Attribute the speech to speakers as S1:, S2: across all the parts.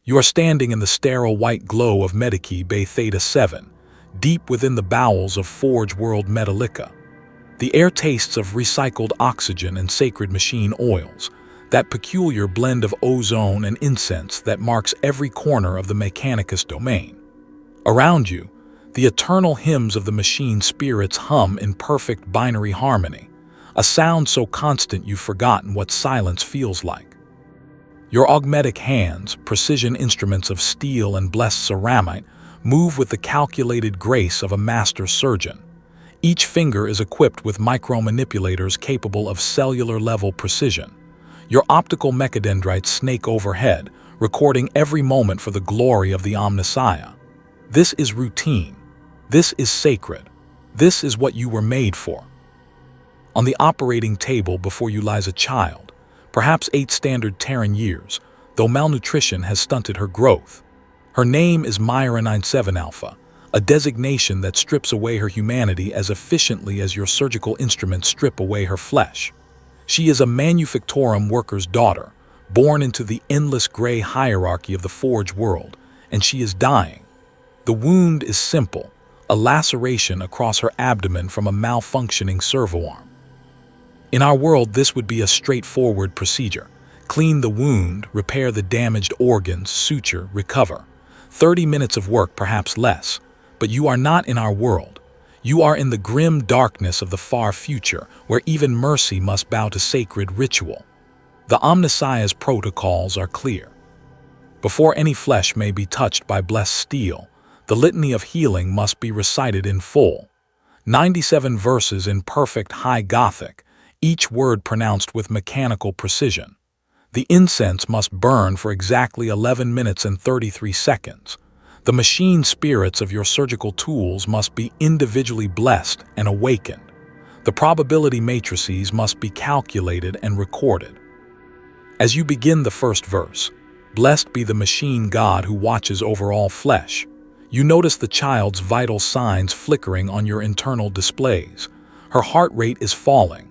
S1: You are standing in the sterile white glow of Magos Biologis Theta-Seven, deep within the bowels of Forge World Metallica. The air tastes of recycled oxygen and sacred machine oils, that peculiar blend of ozone and incense that marks every corner of the Mechanicus domain. Around you, the eternal hymns of the machine spirits hum in perfect binary harmony, a sound so constant you've forgotten what silence feels like. Your augmetic hands, precision instruments of steel and blessed ceramite, move with the calculated grace of a master surgeon. Each finger is equipped with micromanipulators capable of cellular-level precision. Your optical mechadendrites snake overhead, recording every moment for the glory of the Omnissiah. This is routine. This is sacred. This is what you were made for. On the operating table before you lies a child, perhaps 8 standard Terran years, though malnutrition has stunted her growth. Her name is Myra 97 Alpha, a designation that strips away her humanity as efficiently as your surgical instruments strip away her flesh. She is a manufactorum worker's daughter, born into the endless gray hierarchy of the Forge world, and she is dying. The wound is simple, a laceration across her abdomen from a malfunctioning servoarm. In our world, this would be a straightforward procedure. Clean the wound, repair the damaged organs, suture, recover. 30 minutes of work, perhaps less. But you are not in our world. You are in the grim darkness of the far future, where even mercy must bow to sacred ritual. The Omnissiah's protocols are clear. Before any flesh may be touched by blessed steel, the litany of healing must be recited in full. 97 verses in perfect High Gothic, each word pronounced with mechanical precision. The incense must burn for exactly 11 minutes and 33 seconds. The machine spirits of your surgical tools must be individually blessed and awakened. The probability matrices must be calculated and recorded. As you begin the first verse, "Blessed be the machine God who watches over all flesh," you notice the child's vital signs flickering on your internal displays. Her heart rate is falling.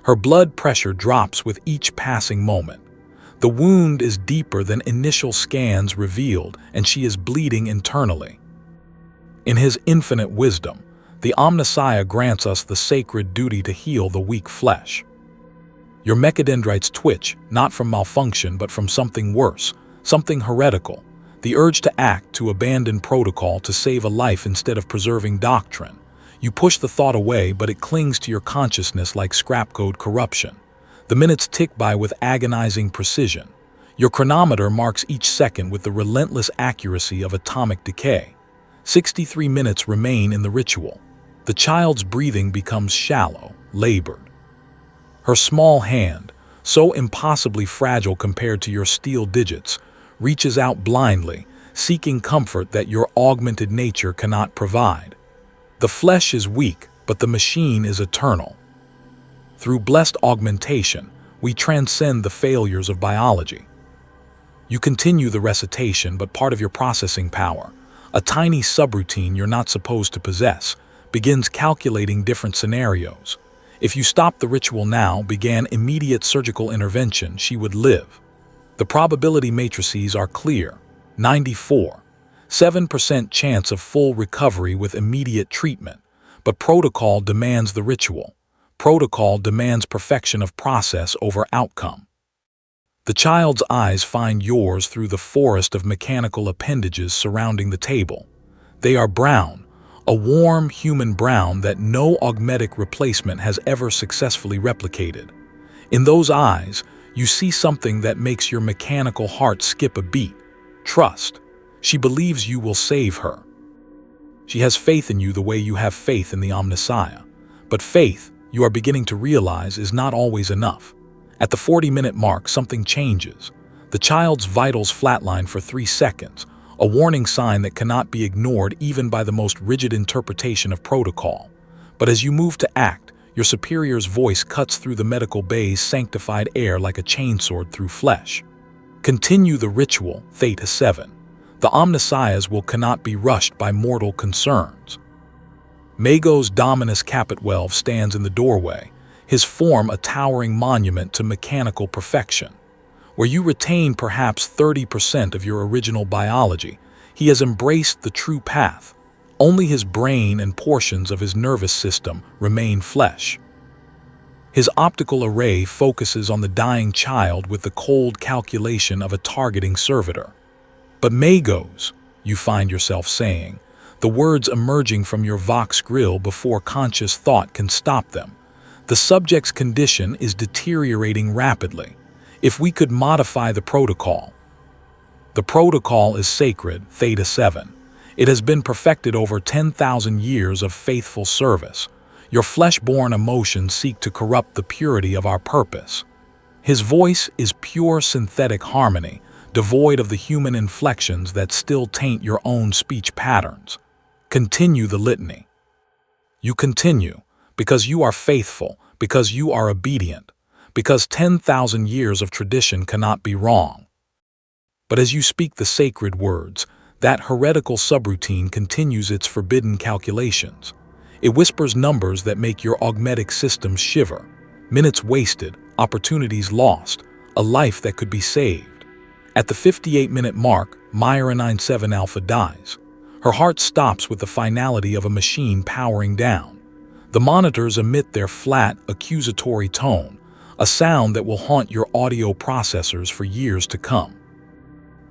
S1: Her blood pressure drops with each passing moment. The wound is deeper than initial scans revealed, and she is bleeding internally. In his infinite wisdom, the Omnissiah grants us the sacred duty to heal the weak flesh. Your mechadendrites twitch, not from malfunction but from something worse, something heretical, the urge to act, to abandon protocol, to save a life instead of preserving doctrine. You push the thought away, but it clings to your consciousness like scrap code corruption. The minutes tick by with agonizing precision. Your chronometer marks each second with the relentless accuracy of atomic decay. 63 minutes remain in the ritual. The child's breathing becomes shallow, labored. Her small hand, so impossibly fragile compared to your steel digits, reaches out blindly, seeking comfort that your augmented nature cannot provide. The flesh is weak, but the machine is eternal. Through blessed augmentation, we transcend the failures of biology. You continue the recitation, but part of your processing power, a tiny subroutine you're not supposed to possess, begins calculating different scenarios. If you stopped the ritual now, began immediate surgical intervention, she would live. The probability matrices are clear. 94.7% chance of full recovery with immediate treatment, but protocol demands the ritual. Protocol demands perfection of process over outcome. The child's eyes find yours through the forest of mechanical appendages surrounding the table. They are brown, a warm human brown that no augmetic replacement has ever successfully replicated. In those eyes, you see something that makes your mechanical heart skip a beat. Trust. She believes you will save her. She has faith in you the way you have faith in the Omnissiah. But faith, you are beginning to realize, is not always enough. At the 40-minute mark, something changes. The child's vitals flatline for 3 seconds, a warning sign that cannot be ignored even by the most rigid interpretation of protocol. But as you move to act, your superior's voice cuts through the medical bay's sanctified air like a chainsword through flesh. Continue the ritual, Theta-Seven. The Omnissiah's will cannot be rushed by mortal concerns. Magos Dominus Capitwelve stands in the doorway, his form a towering monument to mechanical perfection. Where you retain perhaps 30% of your original biology, he has embraced the true path. Only his brain and portions of his nervous system remain flesh. His optical array focuses on the dying child with the cold calculation of a targeting servitor. But Magos, you find yourself saying, the words emerging from your vox grill before conscious thought can stop them. The subject's condition is deteriorating rapidly. If we could modify the protocol. The protocol is sacred, Theta-Seven. It has been perfected over 10,000 years of faithful service. Your flesh-born emotions seek to corrupt the purity of our purpose. His voice is pure synthetic harmony, devoid of the human inflections that still taint your own speech patterns. Continue the litany. You continue because you are faithful, because you are obedient, because 10,000 years of tradition cannot be wrong. But as you speak the sacred words, that heretical subroutine continues its forbidden calculations. It whispers numbers that make your augmetic systems shiver. Minutes wasted, opportunities lost, a life that could be saved. At the 58-minute mark, Myra 97 Alpha dies. Her heart stops with the finality of a machine powering down. The monitors emit their flat, accusatory tone, a sound that will haunt your audio processors for years to come.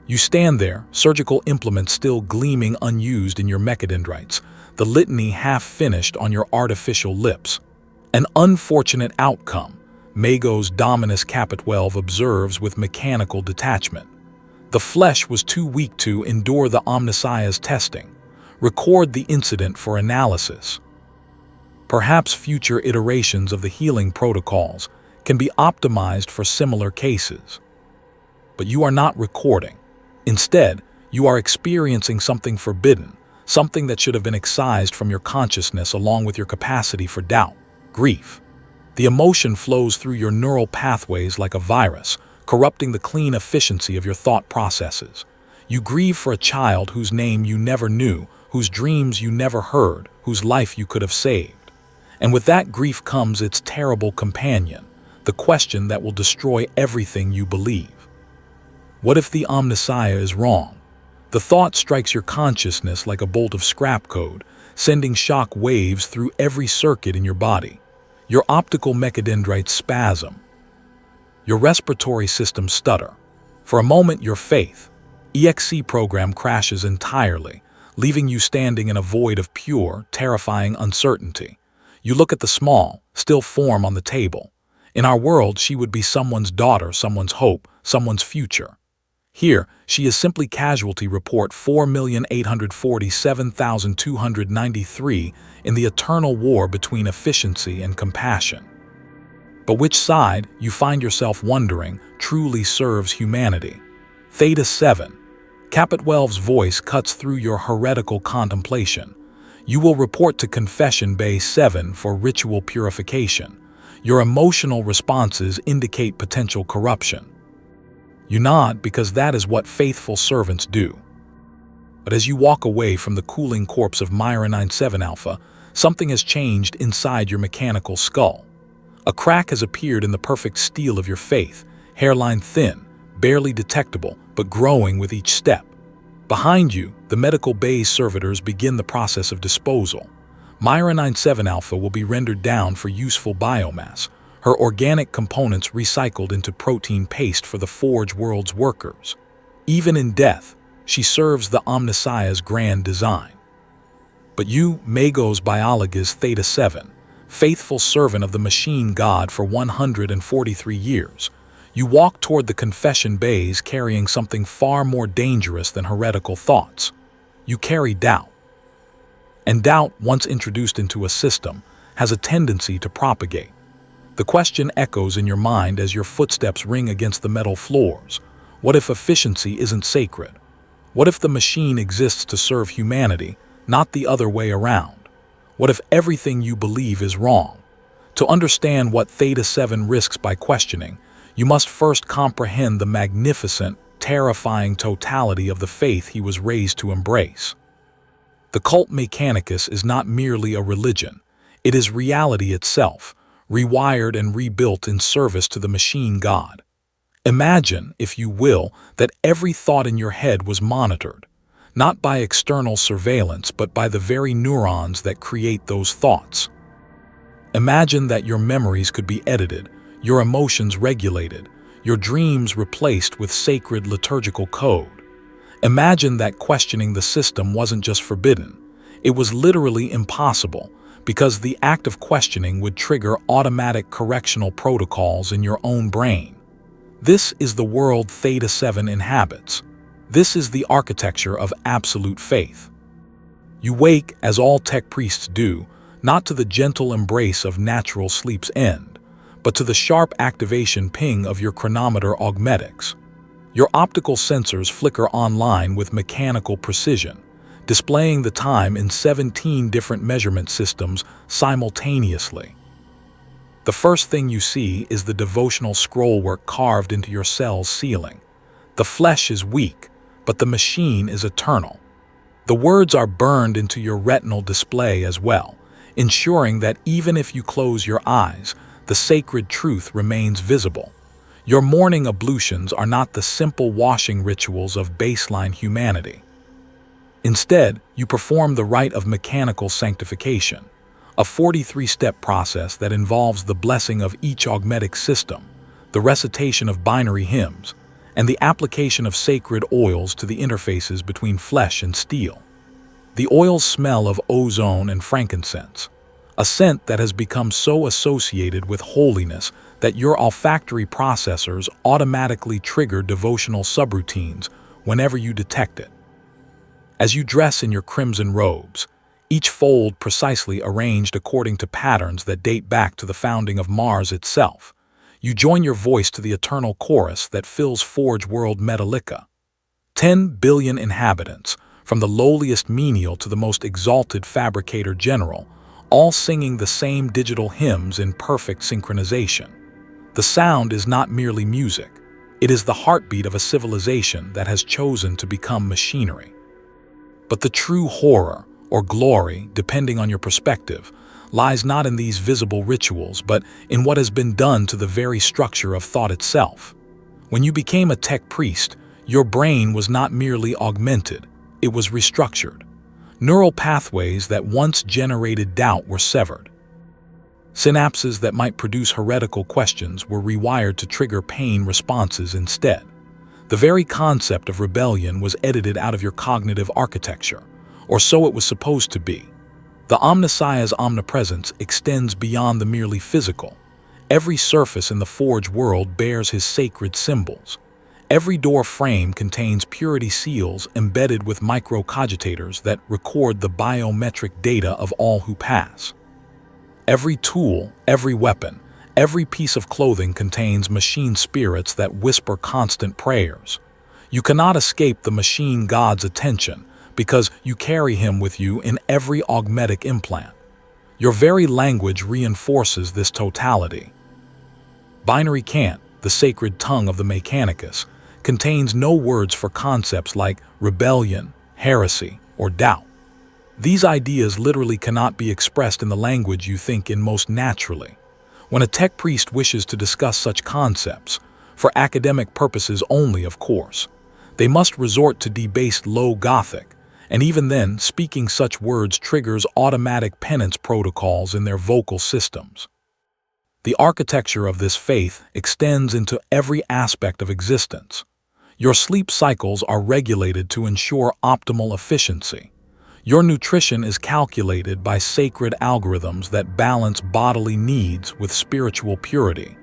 S1: You stand there, surgical implements still gleaming unused in your mechadendrites, the litany half-finished on your artificial lips. An unfortunate outcome, Magos Dominus Kappa 12 observes with mechanical detachment. The flesh was too weak to endure the Omnissiah's testing. Record the incident for analysis. Perhaps future iterations of the healing protocols can be optimized for similar cases. But you are not recording. Instead, you are experiencing something forbidden, something that should have been excised from your consciousness along with your capacity for doubt, grief. The emotion flows through your neural pathways like a virus, corrupting the clean efficiency of your thought processes. You grieve for a child whose name you never knew, whose dreams you never heard, whose life you could have saved. And with that grief comes its terrible companion, the question that will destroy everything you believe. What if the Omnissiah is wrong? The thought strikes your consciousness like a bolt of scrap code, sending shock waves through every circuit in your body. Your optical mechadendrites spasm. Your respiratory system stutter. For a moment, your faith, EXE program crashes entirely, leaving you standing in a void of pure, terrifying uncertainty. You look at the small, still form on the table. In our world, she would be someone's daughter, someone's hope, someone's future. Here, she is simply casualty report 4,847,293 in the eternal war between efficiency and compassion. But which side, you find yourself wondering, truly serves humanity? Theta-Seven. Kappa 12's voice cuts through your heretical contemplation. You will report to Confession Bay 7 for ritual purification. Your emotional responses indicate potential corruption. You nod because that is what faithful servants do. But as you walk away from the cooling corpse of Myra 97 Alpha, something has changed inside your mechanical skull. A crack has appeared in the perfect steel of your faith, hairline thin, barely detectable, but growing with each step. Behind you, the medical bay's servitors begin the process of disposal. Myra 97 Alpha will be rendered down for useful biomass, her organic components recycled into protein paste for the Forge world's workers. Even in death, she serves the Omnissiah's grand design. But you, Magos Biologis Theta-Seven, faithful servant of the machine god for 143 years, you walk toward the confession bays carrying something far more dangerous than heretical thoughts. You carry doubt. And doubt, once introduced into a system, has a tendency to propagate. The question echoes in your mind as your footsteps ring against the metal floors. What if efficiency isn't sacred? What if the machine exists to serve humanity, not the other way around? What if everything you believe is wrong? To understand what Theta-Seven risks by questioning, you must first comprehend the magnificent, terrifying totality of the faith he was raised to embrace. The cult Mechanicus is not merely a religion. It is reality itself, rewired and rebuilt in service to the machine god. Imagine, if you will, that every thought in your head was monitored, not by external surveillance but by the very neurons that create those thoughts. Imagine that your memories could be edited, your emotions regulated, your dreams replaced with sacred liturgical code. Imagine that questioning the system wasn't just forbidden, it was literally impossible, because the act of questioning would trigger automatic correctional protocols in your own brain. This is the world Theta-Seven inhabits. This is the architecture of absolute faith. You wake, as all tech priests do, not to the gentle embrace of natural sleep's end, but to the sharp activation ping of your chronometer augmetics. Your optical sensors flicker online with mechanical precision, displaying the time in 17 different measurement systems simultaneously. The first thing you see is the devotional scrollwork carved into your cell's ceiling. The flesh is weak, but the machine is eternal. The words are burned into your retinal display as well, ensuring that even if you close your eyes, the sacred truth remains visible. Your morning ablutions are not the simple washing rituals of baseline humanity. Instead, you perform the rite of mechanical sanctification, a 43-step process that involves the blessing of each augmetic system, the recitation of binary hymns, and the application of sacred oils to the interfaces between flesh and steel. The oils smell of ozone and frankincense, a scent that has become so associated with holiness that your olfactory processors automatically trigger devotional subroutines whenever you detect it. As you dress in your crimson robes, each fold precisely arranged according to patterns that date back to the founding of Mars itself, you join your voice to the eternal chorus that fills Forge World Metallica. 10 billion inhabitants, from the lowliest menial to the most exalted fabricator general, all singing the same digital hymns in perfect synchronization. The sound is not merely music, it is the heartbeat of a civilization that has chosen to become machinery. But the true horror, or glory, depending on your perspective, lies not in these visible rituals, but in what has been done to the very structure of thought itself. When you became a tech priest, your brain was not merely augmented, it was restructured. Neural pathways that once generated doubt were severed. Synapses that might produce heretical questions were rewired to trigger pain responses instead. The very concept of rebellion was edited out of your cognitive architecture, or so it was supposed to be. The Omnissiah's omnipresence extends beyond the merely physical. Every surface in the Forge world bears his sacred symbols. Every door frame contains purity seals embedded with microcogitators that record the biometric data of all who pass. Every tool, every weapon, every piece of clothing contains machine spirits that whisper constant prayers. You cannot escape the machine god's attention because you carry him with you in every augmetic implant. Your very language reinforces this totality. Binary Cant, the sacred tongue of the Mechanicus, contains no words for concepts like rebellion, heresy, or doubt. These ideas literally cannot be expressed in the language you think in most naturally. When a tech priest wishes to discuss such concepts, for academic purposes only of course, they must resort to debased Low Gothic, and even then, speaking such words triggers automatic penance protocols in their vocal systems. The architecture of this faith extends into every aspect of existence. Your sleep cycles are regulated to ensure optimal efficiency. Your nutrition is calculated by sacred algorithms that balance bodily needs with spiritual purity.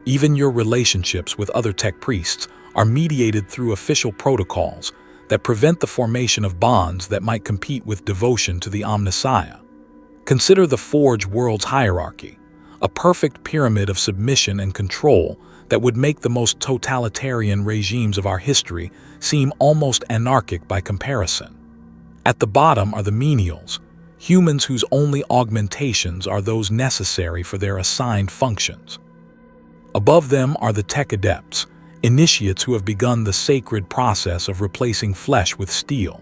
S1: Even your relationships with other tech priests are mediated through official protocols that prevent the formation of bonds that might compete with devotion to the Omnissiah. Consider the Forge world's hierarchy, a perfect pyramid of submission and control that would make the most totalitarian regimes of our history seem almost anarchic by comparison. At the bottom are the menials, humans whose only augmentations are those necessary for their assigned functions. Above them are the tech adepts, initiates who have begun the sacred process of replacing flesh with steel.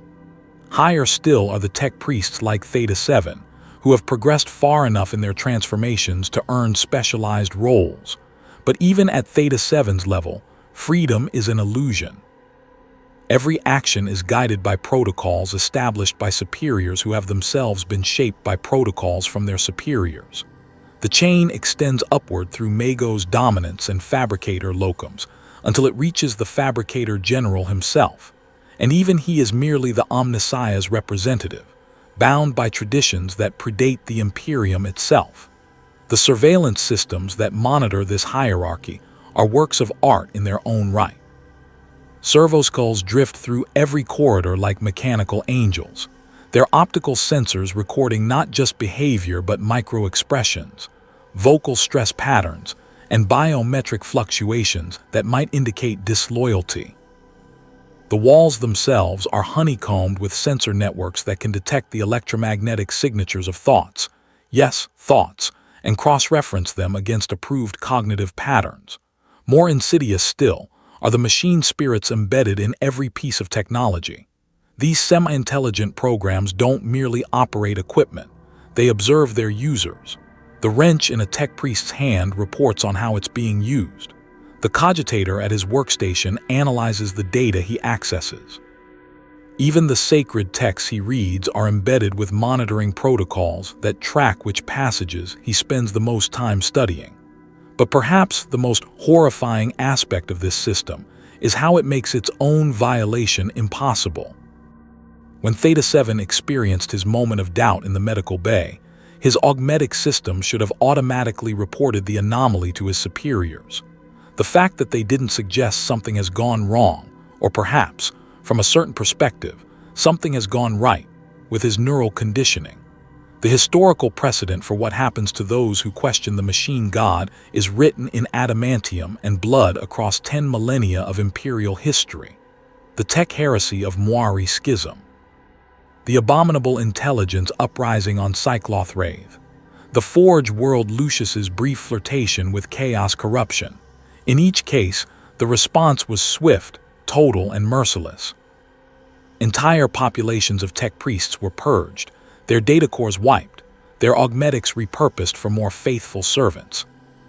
S1: Higher still are the tech priests like Theta-Seven, who have progressed far enough in their transformations to earn specialized roles, But even at Theta-Seven's level, freedom is an illusion. Every action is guided by protocols established by superiors who have themselves been shaped by protocols from their superiors. The chain extends upward through Magos dominance and fabricator locums until it reaches the fabricator general himself, and even he is merely the Omnissiah's representative, bound by traditions that predate the Imperium itself. The surveillance systems that monitor this hierarchy are works of art in their own right. Servoskulls drift through every corridor like mechanical angels, their optical sensors recording not just behavior but micro-expressions, vocal stress patterns, and biometric fluctuations that might indicate disloyalty. The walls themselves are honeycombed with sensor networks that can detect the electromagnetic signatures of thoughts, yes, thoughts, and cross-reference them against approved cognitive patterns. More insidious still are the machine spirits embedded in every piece of technology. These semi-intelligent programs don't merely operate equipment, they observe their users. The wrench in a tech priest's hand reports on how it's being used. The cogitator at his workstation analyzes the data he accesses. Even the sacred texts he reads are embedded with monitoring protocols that track which passages he spends the most time studying. But perhaps the most horrifying aspect of this system is how it makes its own violation impossible. When Theta-Seven experienced his moment of doubt in the medical bay, his augmetic system should have automatically reported the anomaly to his superiors. The fact that they didn't suggest something has gone wrong, or perhaps, from a certain perspective, something has gone right, with his neural conditioning. The historical precedent for what happens to those who question the machine god is written in adamantium and blood across 10 millennia of imperial history. The tech heresy of Moari Schism. The abominable intelligence uprising on Cycloth Wraith. The Forge world Lucius's brief flirtation with chaos corruption. In each case, the response was swift, total, and merciless. Entire populations of tech priests were purged, their data cores wiped, their augmetics repurposed for more faithful servants.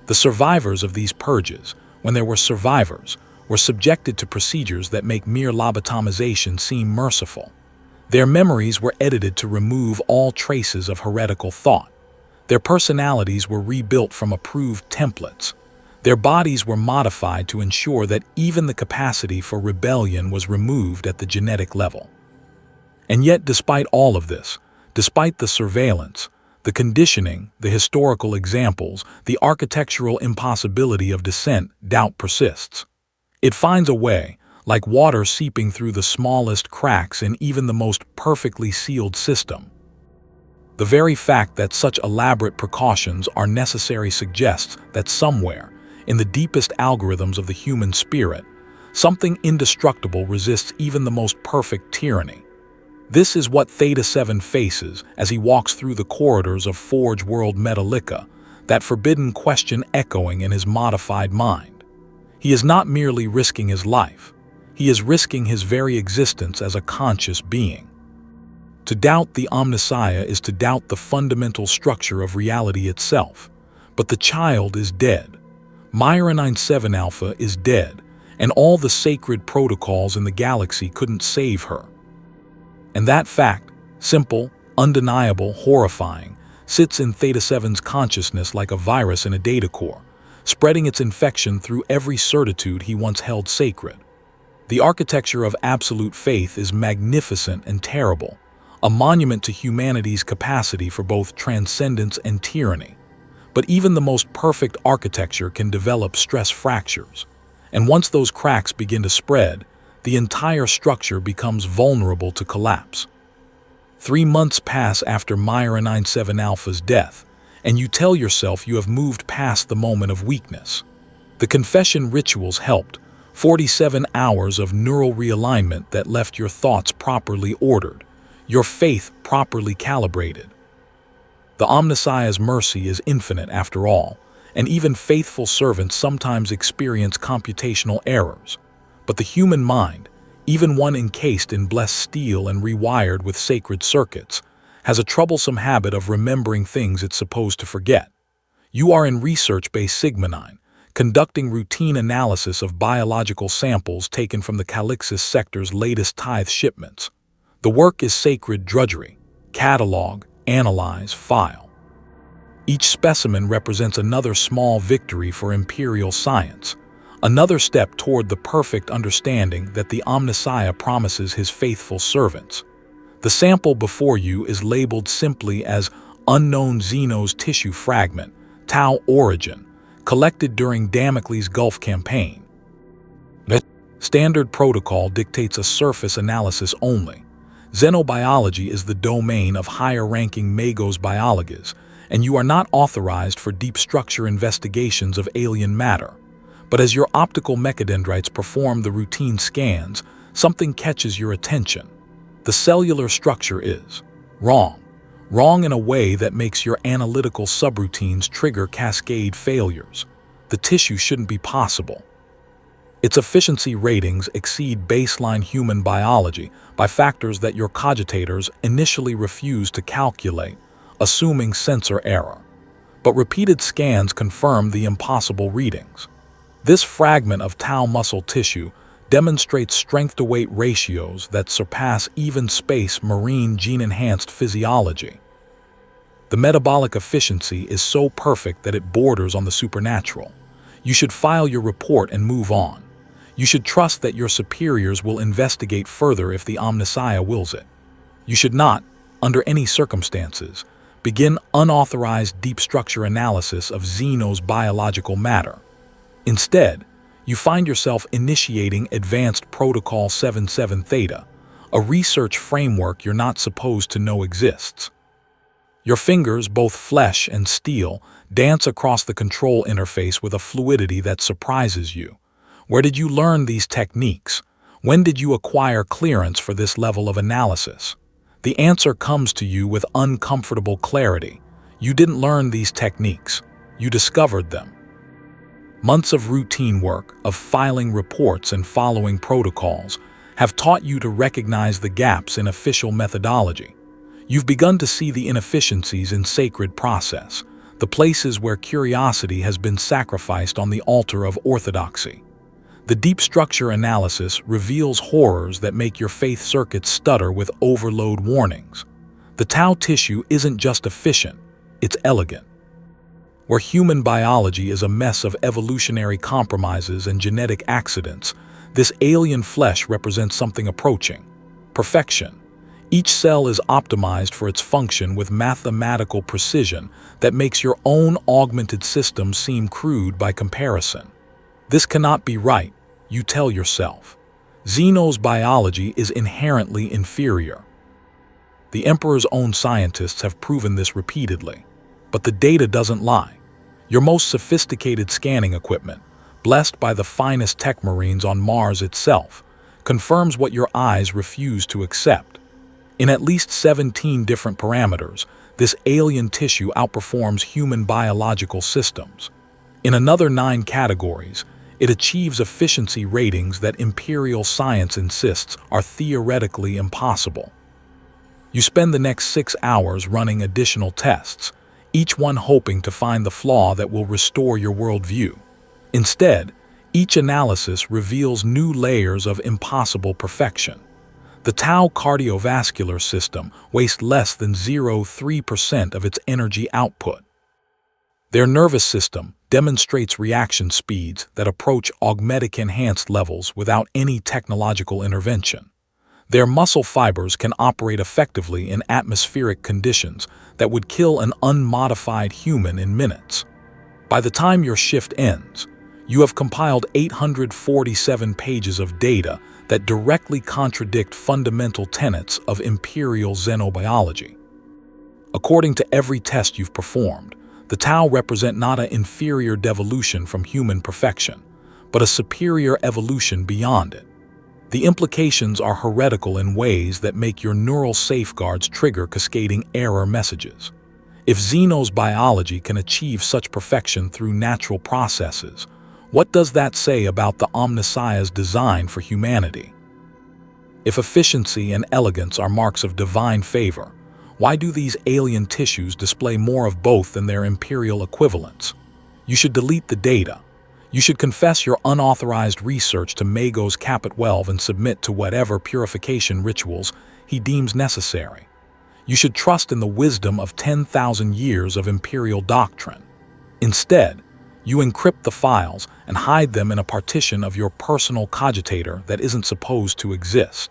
S1: The survivors of these purges, when there were survivors, were subjected to procedures that make mere lobotomization seem merciful. Their memories were edited to remove all traces of heretical thought. Their personalities were rebuilt from approved templates. Their bodies were modified to ensure that even the capacity for rebellion was removed at the genetic level. And yet, despite all of this, despite the surveillance, the conditioning, the historical examples, the architectural impossibility of dissent, doubt persists. It finds a way, like water seeping through the smallest cracks in even the most perfectly sealed system. The very fact that such elaborate precautions are necessary suggests that somewhere, in the deepest algorithms of the human spirit, something indestructible resists even the most perfect tyranny. This is what Theta-Seven faces as he walks through the corridors of Forge World Metallica, that forbidden question echoing in his modified mind. He is not merely risking his life, he is risking his very existence as a conscious being. To doubt the Omnissiah is to doubt the fundamental structure of reality itself. But the child is dead. Myra 97 Alpha is dead, and all the sacred protocols in the galaxy couldn't save her. And that fact, simple, undeniable, horrifying, sits in Theta-Seven's consciousness like a virus in a data core, spreading its infection through every certitude he once held sacred. The architecture of absolute faith is magnificent and terrible, a monument to humanity's capacity for both transcendence and tyranny. But even the most perfect architecture can develop stress fractures, and once those cracks begin to spread, the entire structure becomes vulnerable to collapse. 3 months pass after Myra 97 Alpha's death, and you tell yourself you have moved past the moment of weakness. The confession rituals helped, 47 hours of neural realignment that left your thoughts properly ordered, your faith properly calibrated. The Omnissiah's mercy is infinite after all, and even faithful servants sometimes experience computational errors. But the human mind, even one encased in blessed steel and rewired with sacred circuits, has a troublesome habit of remembering things it's supposed to forget. You are in research-based Sigma 9, conducting routine analysis of biological samples taken from the Calixis sector's latest tithe shipments. The work is sacred drudgery: catalog, analyze, file. Each specimen represents another small victory for Imperial science, another step toward the perfect understanding that the Omnissiah promises his faithful servants. The sample before you is labeled simply as Unknown Xenos Tissue Fragment, Tau Origin, collected during Damocles Gulf Campaign. The standard protocol dictates a surface analysis only. Xenobiology is the domain of higher-ranking Magos Biologis, and you are not authorized for deep structure investigations of alien matter. But as your optical mechadendrites perform the routine scans, something catches your attention. The cellular structure is wrong. Wrong in a way that makes your analytical subroutines trigger cascade failures. The tissue shouldn't be possible. Its efficiency ratings exceed baseline human biology by factors that your cogitators initially refuse to calculate, assuming sensor error. But repeated scans confirm the impossible readings. This fragment of tau muscle tissue demonstrates strength-to-weight ratios that surpass even space marine gene-enhanced physiology. The metabolic efficiency is so perfect that it borders on the supernatural. You should file your report and move on. You should trust that your superiors will investigate further if the Omnissiah wills it. You should not, under any circumstances, begin unauthorized deep structure analysis of Xenos biological matter. Instead, you find yourself initiating Advanced Protocol 77 Theta, a research framework you're not supposed to know exists. Your fingers, both flesh and steel, dance across the control interface with a fluidity that surprises you. Where did you learn these techniques? When did you acquire clearance for this level of analysis? The answer comes to you with uncomfortable clarity. You didn't learn these techniques. You discovered them. Months of routine work, of filing reports and following protocols, have taught you to recognize the gaps in official methodology. You've begun to see the inefficiencies in sacred process, the places where curiosity has been sacrificed on the altar of orthodoxy. The deep structure analysis reveals horrors that make your faith circuits stutter with overload warnings. The tau tissue isn't just efficient, it's elegant. Where human biology is a mess of evolutionary compromises and genetic accidents, this alien flesh represents something approaching perfection. Each cell is optimized for its function with mathematical precision that makes your own augmented system seem crude by comparison. This cannot be right, you tell yourself. Xenos biology is inherently inferior. The Emperor's own scientists have proven this repeatedly. But the data doesn't lie. Your most sophisticated scanning equipment, blessed by the finest tech marines on Mars itself, confirms what your eyes refuse to accept. In at least 17 different parameters, this alien tissue outperforms human biological systems. In another 9 categories, it achieves efficiency ratings that Imperial science insists are theoretically impossible. You spend the next 6 hours running additional tests, each one hoping to find the flaw that will restore your worldview. Instead, each analysis reveals new layers of impossible perfection. The tau cardiovascular system wastes less than 0.3% of its energy output. Their nervous system demonstrates reaction speeds that approach augmetic-enhanced levels without any technological intervention. Their muscle fibers can operate effectively in atmospheric conditions that would kill an unmodified human in minutes. By the time your shift ends, you have compiled 847 pages of data that directly contradict fundamental tenets of Imperial xenobiology. According to every test you've performed, the tau represent not an inferior devolution from human perfection, but a superior evolution beyond it. The implications are heretical in ways that make your neural safeguards trigger cascading error messages. If Xenos biology can achieve such perfection through natural processes, what does that say about the Omnissiah's design for humanity? If efficiency and elegance are marks of divine favor, why do these alien tissues display more of both than their Imperial equivalents? You should delete the data. You should confess your unauthorized research to Magos Biologis and submit to whatever purification rituals he deems necessary. You should trust in the wisdom of 10,000 years of imperial doctrine. Instead, you encrypt the files and hide them in a partition of your personal cogitator that isn't supposed to exist.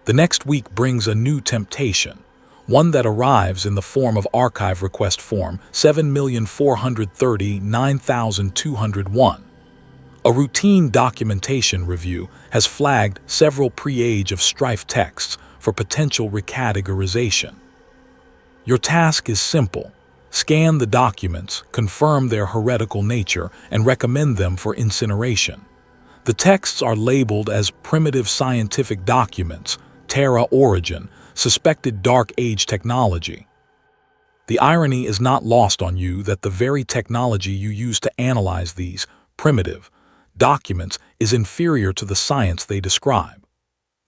S1: The next week brings a new temptation, one that arrives in the form of Archive Request Form 7,439,201. A routine documentation review has flagged several pre-Age of Strife texts for potential recategorization. Your task is simple. Scan the documents, confirm their heretical nature, and recommend them for incineration. The texts are labeled as primitive scientific documents, Terra Origin, suspected Dark Age technology. The irony is not lost on you that the very technology you use to analyze these primitive documents is inferior to the science they describe.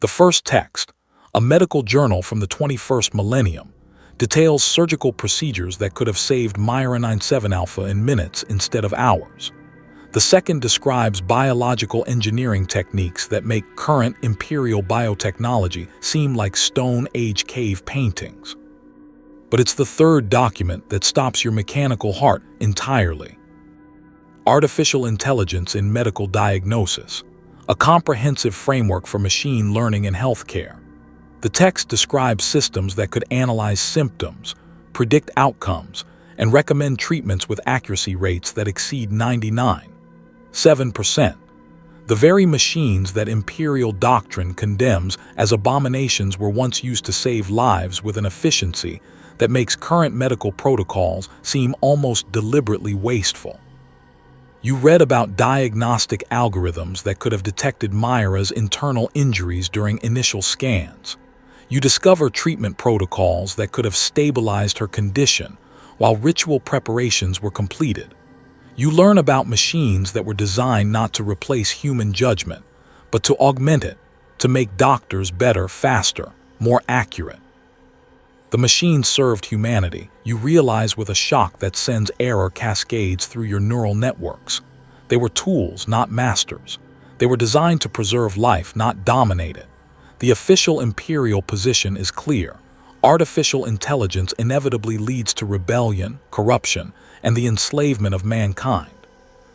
S1: The first text, a medical journal from the 21st millennium, details surgical procedures that could have saved Myra 97 Alpha in minutes instead of hours. The second describes biological engineering techniques that make current imperial biotechnology seem like Stone Age cave paintings. But it's the third document that stops your mechanical heart entirely. Artificial Intelligence in Medical Diagnosis, a comprehensive framework for machine learning in healthcare. The text describes systems that could analyze symptoms, predict outcomes, and recommend treatments with accuracy rates that exceed 99.7%. The very machines that imperial doctrine condemns as abominations were once used to save lives with an efficiency that makes current medical protocols seem almost deliberately wasteful. You read about diagnostic algorithms that could have detected Myra's internal injuries during initial scans. You discover treatment protocols that could have stabilized her condition while ritual preparations were completed. You learn about machines that were designed not to replace human judgment, but to augment it, to make doctors better, faster, more accurate. The machines served humanity, you realize with a shock that sends error cascades through your neural networks. They were tools, not masters. They were designed to preserve life, not dominate it. The official imperial position is clear. Artificial intelligence inevitably leads to rebellion, corruption, and the enslavement of mankind.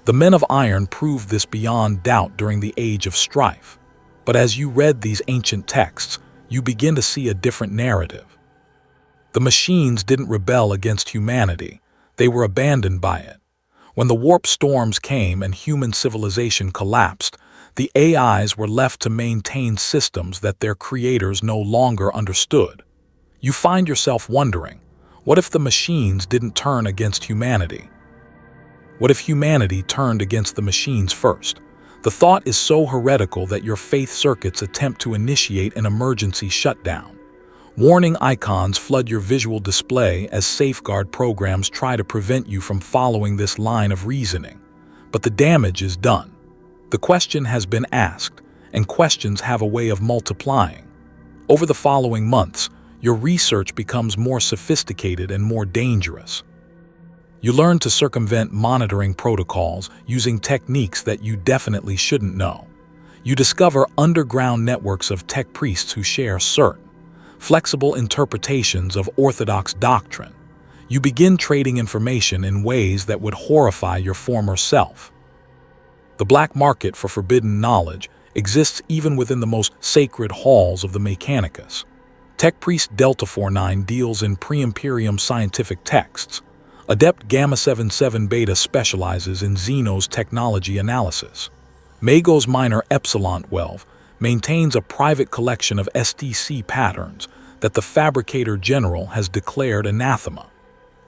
S1: The men of iron proved this beyond doubt during the Age of Strife. But as you read these ancient texts, you begin to see a different narrative. The machines didn't rebel against humanity, they were abandoned by it. When the warp storms came and human civilization collapsed, the AIs were left to maintain systems that their creators no longer understood. You find yourself wondering, what if the machines didn't turn against humanity? What if humanity turned against the machines first? The thought is so heretical that your faith circuits attempt to initiate an emergency shutdown. Warning icons flood your visual display as safeguard programs try to prevent you from following this line of reasoning. But the damage is done. The question has been asked, and questions have a way of multiplying. Over the following months, your research becomes more sophisticated and more dangerous. You learn to circumvent monitoring protocols using techniques that you definitely shouldn't know. You discover underground networks of tech priests who share certain flexible interpretations of orthodox doctrine. You begin trading information in ways that would horrify your former self. The black market for forbidden knowledge exists even within the most sacred halls of the Mechanicus. Tech Priest Delta 49 deals in pre-Imperium scientific texts. Adept Gamma 77 Beta specializes in Xenos technology analysis. Magos Minor Epsilon 12 maintains a private collection of STC patterns that the Fabricator General has declared anathema.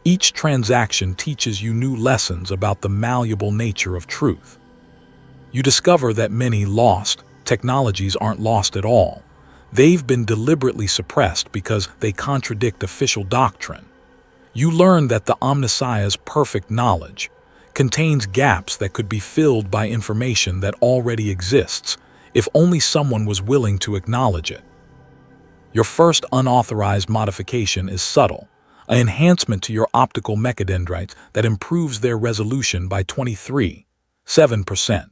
S1: Each transaction teaches you new lessons about the malleable nature of truth. You discover that many lost technologies aren't lost at all. They've been deliberately suppressed because they contradict official doctrine. You learn that the Omnissiah's perfect knowledge contains gaps that could be filled by information that already exists, if only someone was willing to acknowledge it. Your first unauthorized modification is subtle, an enhancement to your optical mechadendrites that improves their resolution by 23 7%.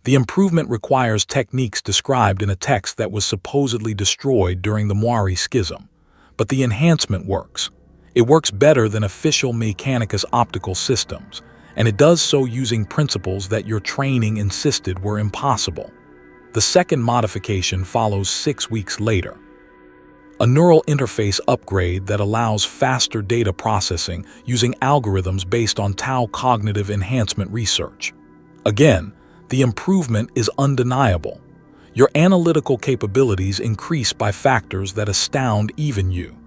S1: The improvement requires techniques described in a text that was supposedly destroyed during the Moari Schism. But the enhancement works. It works better than official Mechanicus optical systems, and it does so using principles that your training insisted were impossible. The second modification follows 6 weeks later. A neural interface upgrade that allows faster data processing using algorithms based on Tau cognitive enhancement research. Again, the improvement is undeniable. Your analytical capabilities increase by factors that astound even you.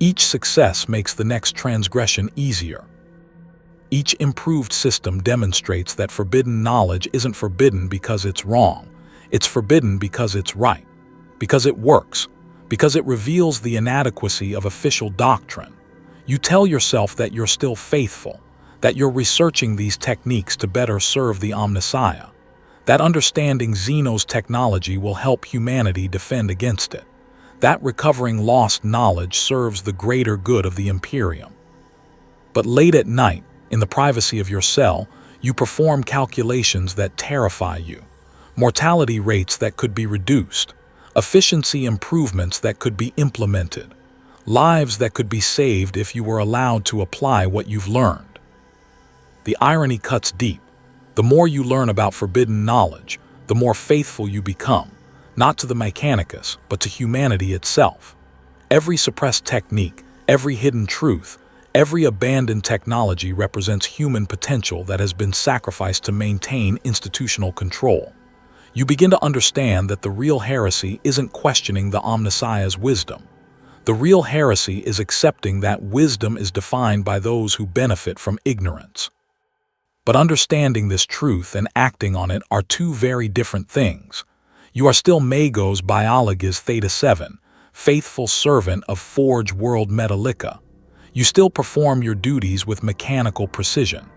S1: Each success makes the next transgression easier. Each improved system demonstrates that forbidden knowledge isn't forbidden because it's wrong. It's forbidden because it's right, because it works, because it reveals the inadequacy of official doctrine. You tell yourself that you're still faithful, that you're researching these techniques to better serve the Omnissiah, that understanding Xeno's technology will help humanity defend against it, that recovering lost knowledge serves the greater good of the Imperium. But late at night, in the privacy of your cell, you perform calculations that terrify you, mortality rates that could be reduced, efficiency improvements that could be implemented, lives that could be saved if you were allowed to apply what you've learned. The irony cuts deep. The more you learn about forbidden knowledge, the more faithful you become, not to the Mechanicus, but to humanity itself. Every suppressed technique, every hidden truth, every abandoned technology represents human potential that has been sacrificed to maintain institutional control. You begin to understand that the real heresy isn't questioning the Omnissiah's wisdom. The real heresy is accepting that wisdom is defined by those who benefit from ignorance. But understanding this truth and acting on it are two very different things. You are still Magos Biologis Theta-Seven, faithful servant of Forge World Metallica. You still perform your duties with mechanical precision.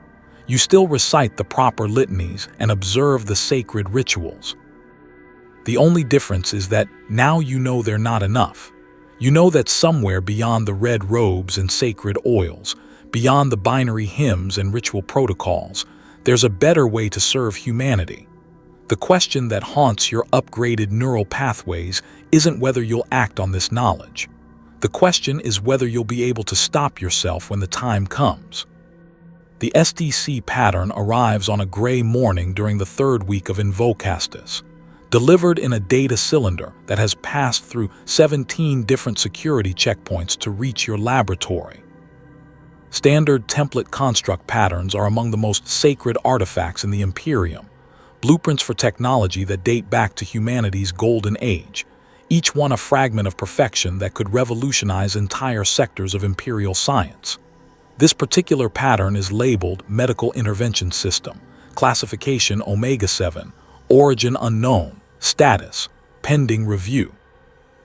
S1: You still recite the proper litanies and observe the sacred rituals. The only difference is that now you know they're not enough. You know that somewhere beyond the red robes and sacred oils, beyond the binary hymns and ritual protocols, there's a better way to serve humanity. The question that haunts your upgraded neural pathways isn't whether you'll act on this knowledge. The question is whether you'll be able to stop yourself when the time comes. The SDC pattern arrives on a gray morning during the 3rd week of Invocastus, delivered in a data cylinder that has passed through 17 different security checkpoints to reach your laboratory. Standard template construct patterns are among the most sacred artifacts in the Imperium, blueprints for technology that date back to humanity's golden age, each one a fragment of perfection that could revolutionize entire sectors of Imperial science. This particular pattern is labeled Medical Intervention System, Classification Omega-7, Origin Unknown, Status, Pending Review.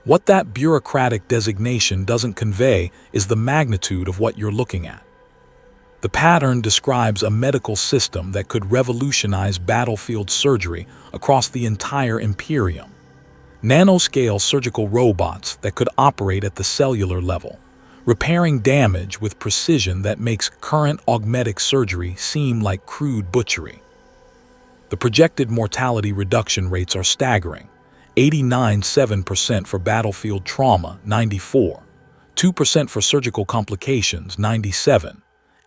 S1: What that bureaucratic designation doesn't convey is the magnitude of what you're looking at. The pattern describes a medical system that could revolutionize battlefield surgery across the entire Imperium. Nanoscale surgical robots that could operate at the cellular level, repairing damage with precision that makes current augmetic surgery seem like crude butchery. The projected mortality reduction rates are staggering: 89.7% for battlefield trauma, 94%, 2% for surgical complications, 97%,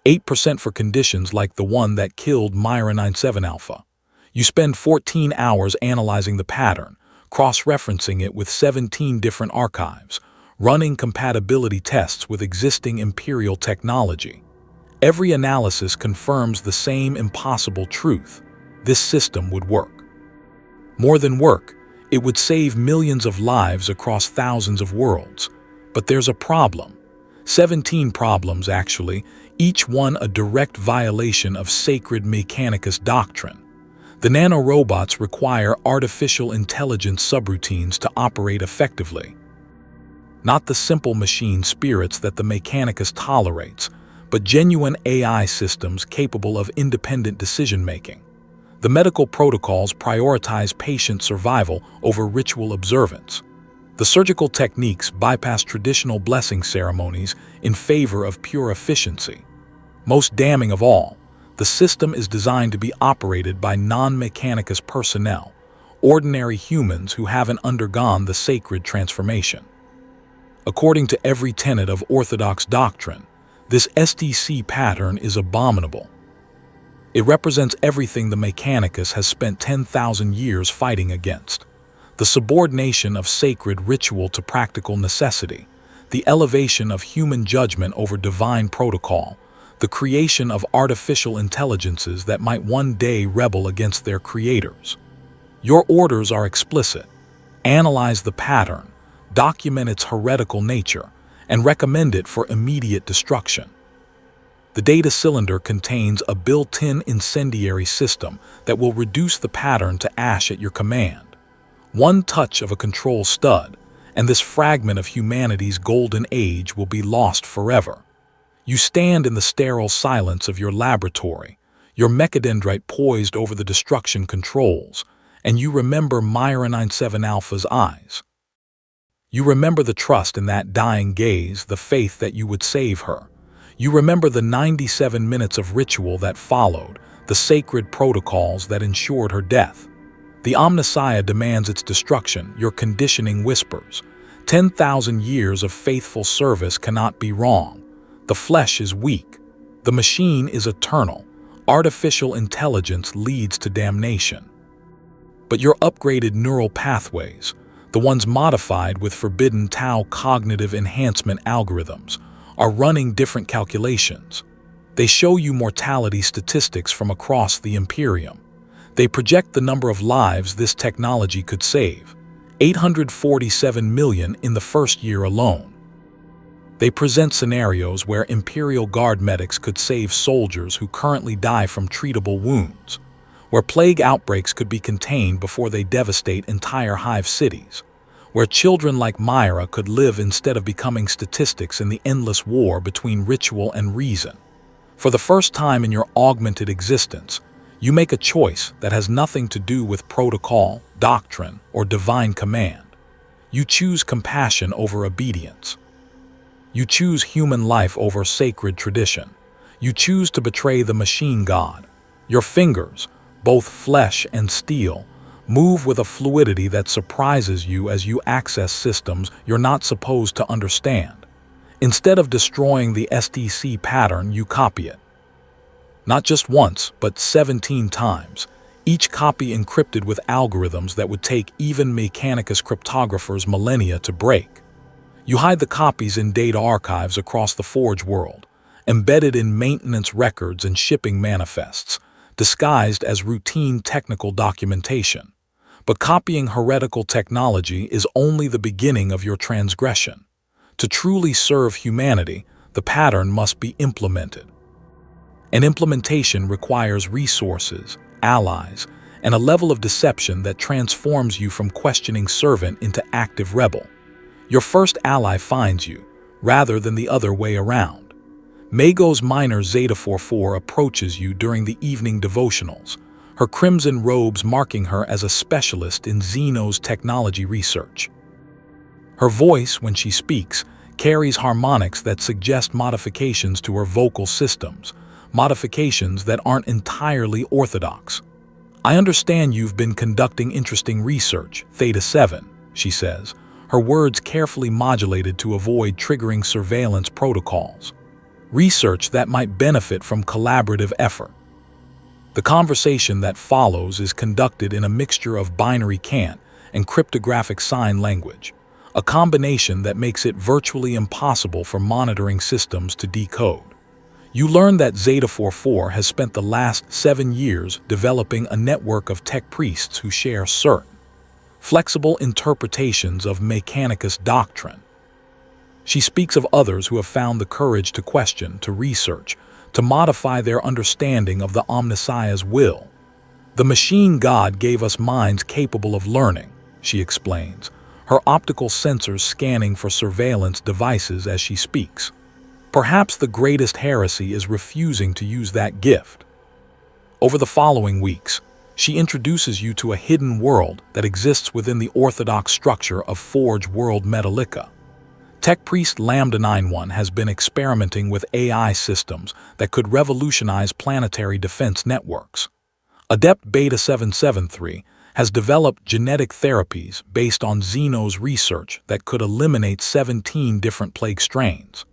S1: 8% for conditions like the one that killed Myra 97 Alpha. You spend 14 hours analyzing the pattern, cross-referencing it with 17 different archives, running compatibility tests with existing Imperial technology. Every analysis confirms the same impossible truth: this system would work. More than work, it would save millions of lives across thousands of worlds. But there's a problem. 17 problems, actually, each one a direct violation of sacred Mechanicus doctrine. The nanorobots require artificial intelligence subroutines to operate effectively. Not the simple machine spirits that the Mechanicus tolerates, but genuine AI systems capable of independent decision-making. The medical protocols prioritize patient survival over ritual observance. The surgical techniques bypass traditional blessing ceremonies in favor of pure efficiency. Most damning of all, the system is designed to be operated by non-Mechanicus personnel, ordinary humans who haven't undergone the sacred transformation. According to every tenet of Orthodox doctrine, this STC pattern is abominable. It represents everything the Mechanicus has spent 10,000 years fighting against: the subordination of sacred ritual to practical necessity, the elevation of human judgment over divine protocol, the creation of artificial intelligences that might one day rebel against their creators. Your orders are explicit. Analyze the pattern, document its heretical nature, and recommend it for immediate destruction. The data cylinder contains a built-in incendiary system that will reduce the pattern to ash at your command. One touch of a control stud, and this fragment of humanity's golden age will be lost forever. You stand in the sterile silence of your laboratory, your mechadendrite poised over the destruction controls, and you remember Myra 97 Alpha's eyes. You remember the trust in that dying gaze, the faith that you would save her. You remember the 97 minutes of ritual that followed, the sacred protocols that ensured her death. The Omnissiah demands its destruction, your conditioning whispers. 10,000 years of faithful service cannot be wrong. The flesh is weak. The machine is eternal. Artificial intelligence leads to damnation. But your upgraded neural pathways, the ones modified with forbidden tau cognitive enhancement algorithms, are running different calculations. They show you mortality statistics from across the Imperium. They project the number of lives this technology could save: 847 million in the first year alone. They present scenarios where Imperial Guard medics could save soldiers who currently die from treatable wounds, where plague outbreaks could be contained before they devastate entire hive cities, where children like Myra could live instead of becoming statistics in the endless war between ritual and reason. For the first time in your augmented existence, you make a choice that has nothing to do with protocol, doctrine, or divine command. You choose compassion over obedience. You choose human life over sacred tradition. You choose to betray the machine god. Your fingers, both flesh and steel, move with a fluidity that surprises you as you access systems you're not supposed to understand. Instead of destroying the STC pattern, you copy it. Not just once, but 17 times, each copy encrypted with algorithms that would take even Mechanicus cryptographers millennia to break. You hide the copies in data archives across the Forge world, embedded in maintenance records and shipping manifests, disguised as routine technical documentation. But copying heretical technology is only the beginning of your transgression. To truly serve humanity, the pattern must be implemented. And implementation requires resources, allies, and a level of deception that transforms you from questioning servant into active rebel. Your first ally finds you, rather than the other way around. Magos Minor Zeta-44 approaches you during the evening devotionals, her crimson robes marking her as a specialist in Xeno's technology research. Her voice, when she speaks, carries harmonics that suggest modifications to her vocal systems, modifications that aren't entirely orthodox. "I understand you've been conducting interesting research, Theta-Seven," she says, her words carefully modulated to avoid triggering surveillance protocols. Research that might benefit from collaborative effort. The conversation that follows is conducted in a mixture of binary cant and cryptographic sign language, a combination that makes it virtually impossible for monitoring systems to decode. You learn that Zeta-44 has spent the last 7 years developing a network of tech priests who share certain flexible interpretations of Mechanicus doctrine. She speaks of others who have found the courage to question, to research, to modify their understanding of the Omnissiah's will. "The machine god gave us minds capable of learning," she explains, her optical sensors scanning for surveillance devices as she speaks. Perhaps the greatest heresy is refusing to use that gift. Over the following weeks, she introduces you to a hidden world that exists within the orthodox structure of Forge World Metallica. Tech Priest Lambda 91 has been experimenting with AI systems that could revolutionize planetary defense networks. Adept Beta 773 has developed genetic therapies based on Xeno's research that could eliminate 17 different plague strains.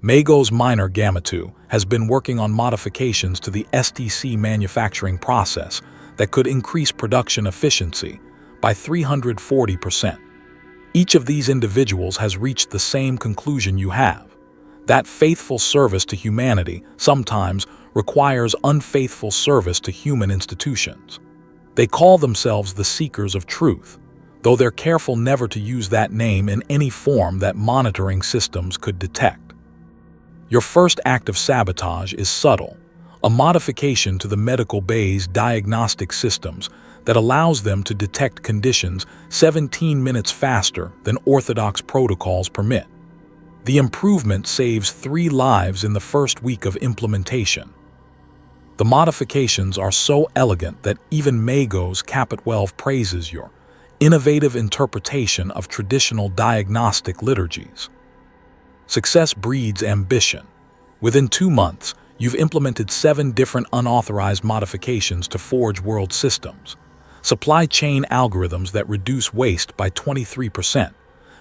S1: Magos Minor Gamma 2 has been working on modifications to the STC manufacturing process that could increase production efficiency by 340%. Each of these individuals has reached the same conclusion you have. That faithful service to humanity sometimes requires unfaithful service to human institutions. They call themselves the Seekers of Truth, though they're careful never to use that name in any form that monitoring systems could detect. Your first act of sabotage is subtle, a modification to the medical bay's diagnostic systems that allows them to detect conditions 17 minutes faster than orthodox protocols permit. The improvement saves 3 lives in the first week of implementation. The modifications are so elegant that even Magos Kappa 12 praises your innovative interpretation of traditional diagnostic liturgies. Success breeds ambition. Within 2 months, you've implemented 7 different unauthorized modifications to Forge World systems. Supply chain algorithms that reduce waste by 23%,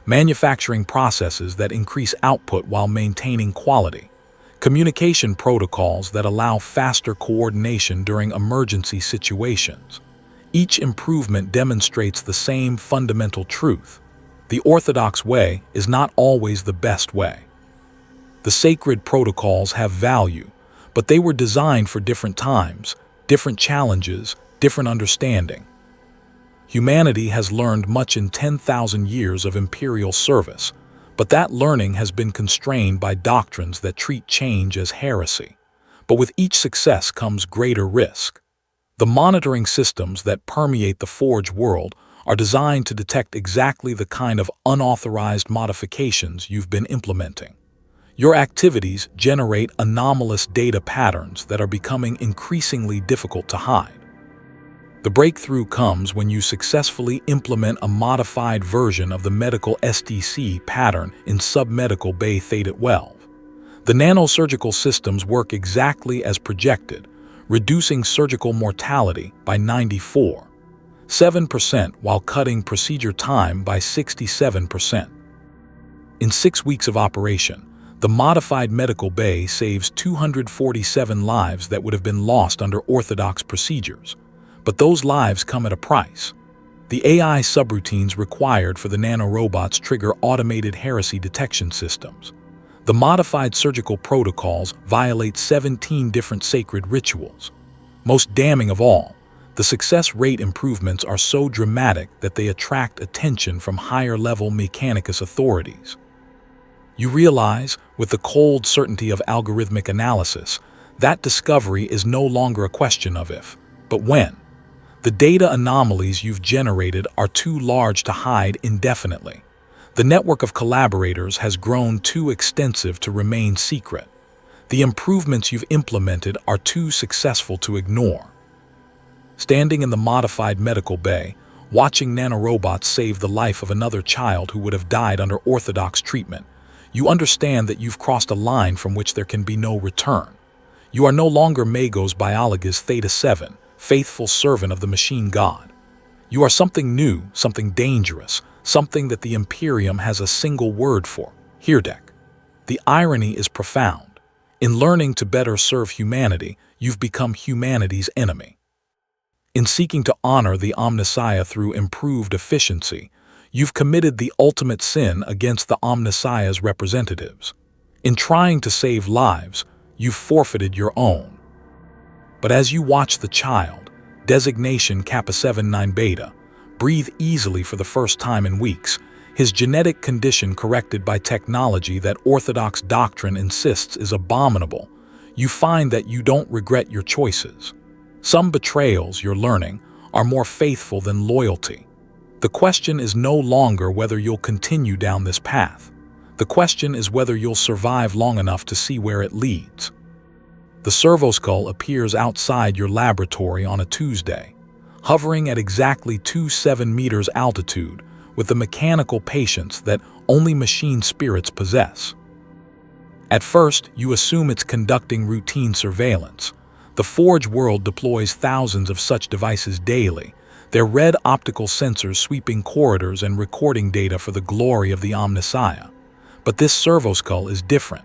S1: manufacturing processes that increase output while maintaining quality, communication protocols that allow faster coordination during emergency situations. Each improvement demonstrates the same fundamental truth. The orthodox way is not always the best way. The sacred protocols have value, but they were designed for different times, different challenges, different understanding. Humanity has learned much in 10,000 years of imperial service, but that learning has been constrained by doctrines that treat change as heresy. But with each success comes greater risk. The monitoring systems that permeate the Forge world are designed to detect exactly the kind of unauthorized modifications you've been implementing. Your activities generate anomalous data patterns that are becoming increasingly difficult to hide. The breakthrough comes when you successfully implement a modified version of the medical STC pattern in submedical Bay Theta-12. The nanosurgical systems work exactly as projected, reducing surgical mortality by 94.7% while cutting procedure time by 67%. In 6 weeks of operation, the modified medical bay saves 247 lives that would have been lost under orthodox procedures. But those lives come at a price. The AI subroutines required for the nanorobots trigger automated heresy detection systems. The modified surgical protocols violate 17 different sacred rituals. Most damning of all, the success rate improvements are so dramatic that they attract attention from higher-level Mechanicus authorities. You realize, with the cold certainty of algorithmic analysis, that discovery is no longer a question of if, but when. The data anomalies you've generated are too large to hide indefinitely. The network of collaborators has grown too extensive to remain secret. The improvements you've implemented are too successful to ignore. Standing in the modified medical bay, watching nanorobots save the life of another child who would have died under orthodox treatment, you understand that you've crossed a line from which there can be no return. You are no longer Magos Biologis Theta-Seven, faithful servant of the machine god. You are something new, something dangerous, something that the Imperium has a single word for, heresy. The irony is profound. In learning to better serve humanity, you've become humanity's enemy. In seeking to honor the Omnissiah through improved efficiency, you've committed the ultimate sin against the Omnissiah's representatives. In trying to save lives, you've forfeited your own. But as you watch the child, designation Kappa 79 Beta, breathe easily for the first time in weeks, his genetic condition corrected by technology that orthodox doctrine insists is abominable, you find that you don't regret your choices. Some betrayals, you're learning, are more faithful than loyalty. The question is no longer whether you'll continue down this path. The question is whether you'll survive long enough to see where it leads. The servoskull appears outside your laboratory on a Tuesday, hovering at exactly 27 meters altitude with the mechanical patience that only machine spirits possess. At first, you assume it's conducting routine surveillance. The Forge world deploys thousands of such devices daily, their red optical sensors sweeping corridors and recording data for the glory of the Omnissiah. But this servoskull is different.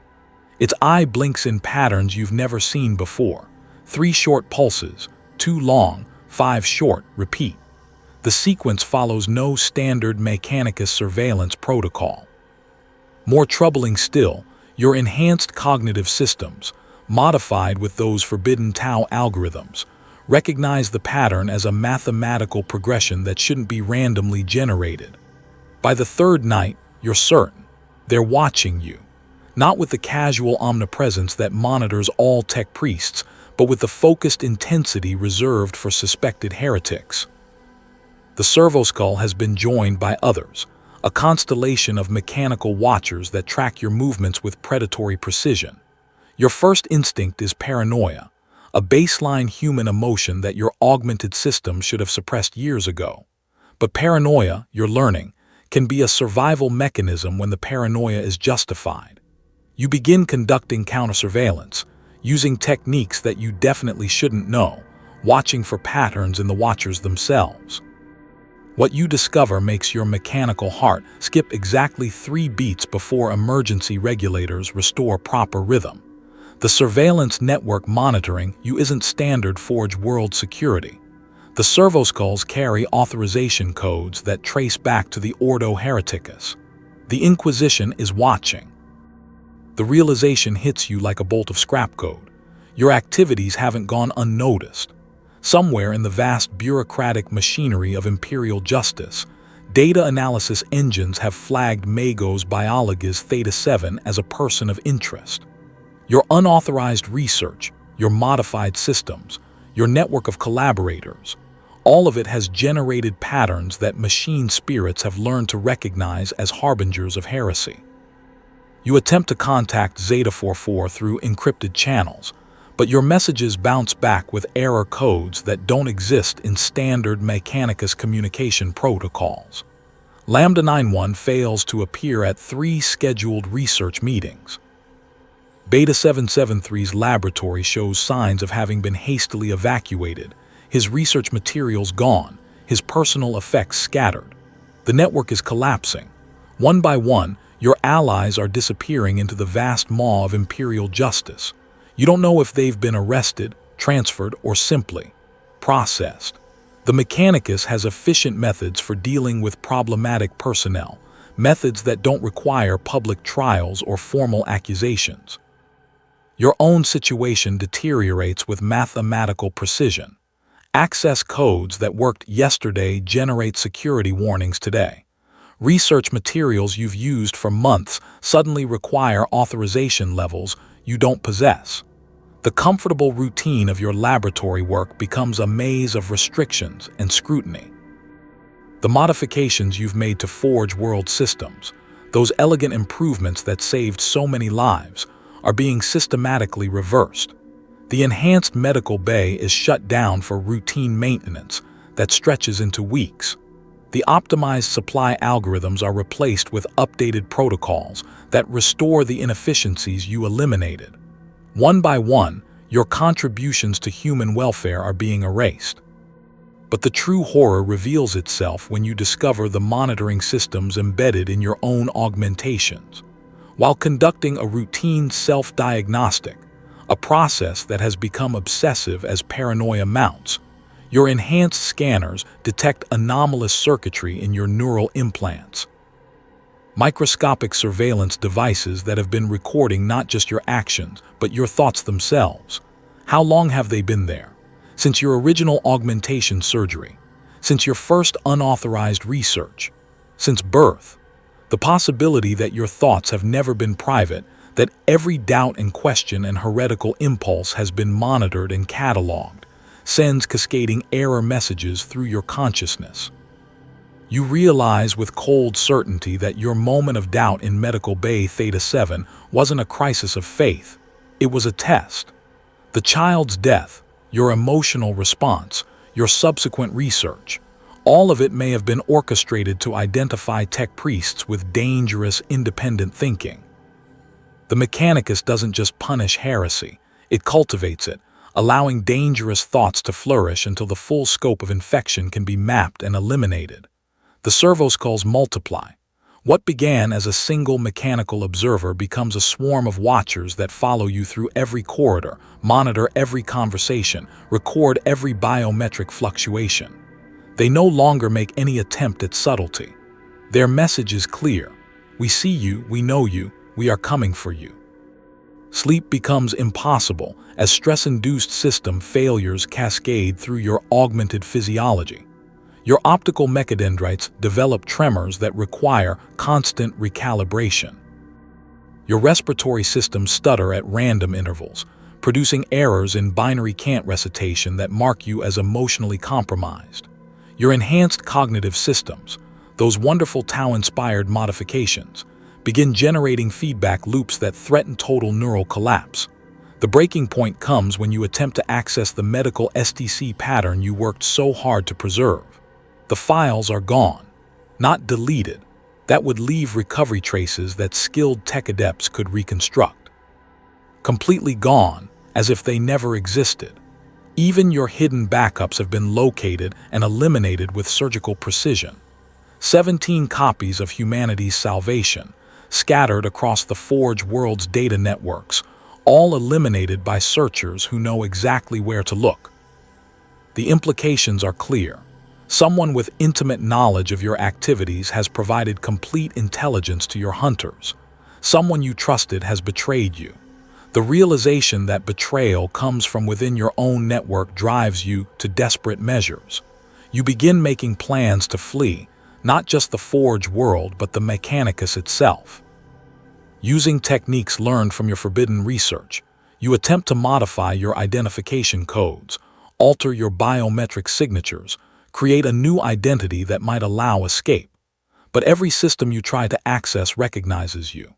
S1: Its eye blinks in patterns you've never seen before. 3 short pulses, 2 long, 5 short, repeat. The sequence follows no standard Mechanicus surveillance protocol. More troubling still, your enhanced cognitive systems, modified with those forbidden Tau algorithms, recognize the pattern as a mathematical progression that shouldn't be randomly generated. By the 3rd night, you're certain they're watching you, not with the casual omnipresence that monitors all tech priests, but with the focused intensity reserved for suspected heretics. The servoskull has been joined by others, a constellation of mechanical watchers that track your movements with predatory precision. Your first instinct is paranoia, a baseline human emotion that your augmented system should have suppressed years ago. But paranoia, you're learning, can be a survival mechanism when the paranoia is justified. You begin conducting counter-surveillance, using techniques that you definitely shouldn't know, watching for patterns in the watchers themselves. What you discover makes your mechanical heart skip exactly 3 beats before emergency regulators restore proper rhythm. The surveillance network monitoring you isn't standard Forge world security. The servoskulls carry authorization codes that trace back to the Ordo Hereticus. The Inquisition is watching. The realization hits you like a bolt of scrap code. Your activities haven't gone unnoticed. Somewhere in the vast bureaucratic machinery of imperial justice, data analysis engines have flagged Magos Biologis Theta-Seven as a person of interest. Your unauthorized research, your modified systems, your network of collaborators, all of it has generated patterns that machine spirits have learned to recognize as harbingers of heresy. You attempt to contact Zeta-44 through encrypted channels, but your messages bounce back with error codes that don't exist in standard Mechanicus communication protocols. Lambda 91 fails to appear at 3 scheduled research meetings. Beta 773's laboratory shows signs of having been hastily evacuated, his research materials gone, his personal effects scattered. The network is collapsing. One by one, your allies are disappearing into the vast maw of imperial justice. You don't know if they've been arrested, transferred, or simply processed. The Mechanicus has efficient methods for dealing with problematic personnel, methods that don't require public trials or formal accusations. Your own situation deteriorates with mathematical precision. Access codes that worked yesterday generate security warnings today. Research materials you've used for months suddenly require authorization levels you don't possess. The comfortable routine of your laboratory work becomes a maze of restrictions and scrutiny. The modifications you've made to Forge world systems, those elegant improvements that saved so many lives, are being systematically reversed. The enhanced medical bay is shut down for routine maintenance that stretches into weeks. The optimized supply algorithms are replaced with updated protocols that restore the inefficiencies you eliminated. One by one, your contributions to human welfare are being erased. But the true horror reveals itself when you discover the monitoring systems embedded in your own augmentations. While conducting a routine self-diagnostic, a process that has become obsessive as paranoia mounts, your enhanced scanners detect anomalous circuitry in your neural implants. Microscopic surveillance devices that have been recording not just your actions, but your thoughts themselves. How long have they been there? Since your original augmentation surgery? Since your first unauthorized research? Since birth? The possibility that your thoughts have never been private, that every doubt and question and heretical impulse has been monitored and cataloged, sends cascading error messages through your consciousness. You realize with cold certainty that your moment of doubt in Medical Bay Theta-Seven wasn't a crisis of faith, it was a test. The child's death, your emotional response, your subsequent research, All of it may have been orchestrated to identify tech priests with dangerous, independent thinking. The Mechanicus doesn't just punish heresy, it cultivates it, allowing dangerous thoughts to flourish until the full scope of infection can be mapped and eliminated. The servoskulls multiply. What began as a single mechanical observer becomes a swarm of watchers that follow you through every corridor, monitor every conversation, record every biometric fluctuation. They no longer make any attempt at subtlety. Their message is clear. We see you, we know you, we are coming for you. Sleep becomes impossible as stress-induced system failures cascade through your augmented physiology. Your optical mechadendrites develop tremors that require constant recalibration. Your respiratory systems stutter at random intervals, producing errors in binary cant recitation that mark you as emotionally compromised. Your enhanced cognitive systems, those wonderful Tau-inspired modifications, begin generating feedback loops that threaten total neural collapse. The breaking point comes when you attempt to access the medical STC pattern you worked so hard to preserve. The files are gone, not deleted. That would leave recovery traces that skilled tech adepts could reconstruct. Completely gone, as if they never existed. Even your hidden backups have been located and eliminated with surgical precision. 17 copies of humanity's salvation, scattered across the Forge world's data networks, all eliminated by searchers who know exactly where to look. The implications are clear. Someone with intimate knowledge of your activities has provided complete intelligence to your hunters. Someone you trusted has betrayed you. The realization that betrayal comes from within your own network drives you to desperate measures. You begin making plans to flee, not just the Forge world, but the Mechanicus itself. Using techniques learned from your forbidden research, you attempt to modify your identification codes, alter your biometric signatures, create a new identity that might allow escape. But every system you try to access recognizes you.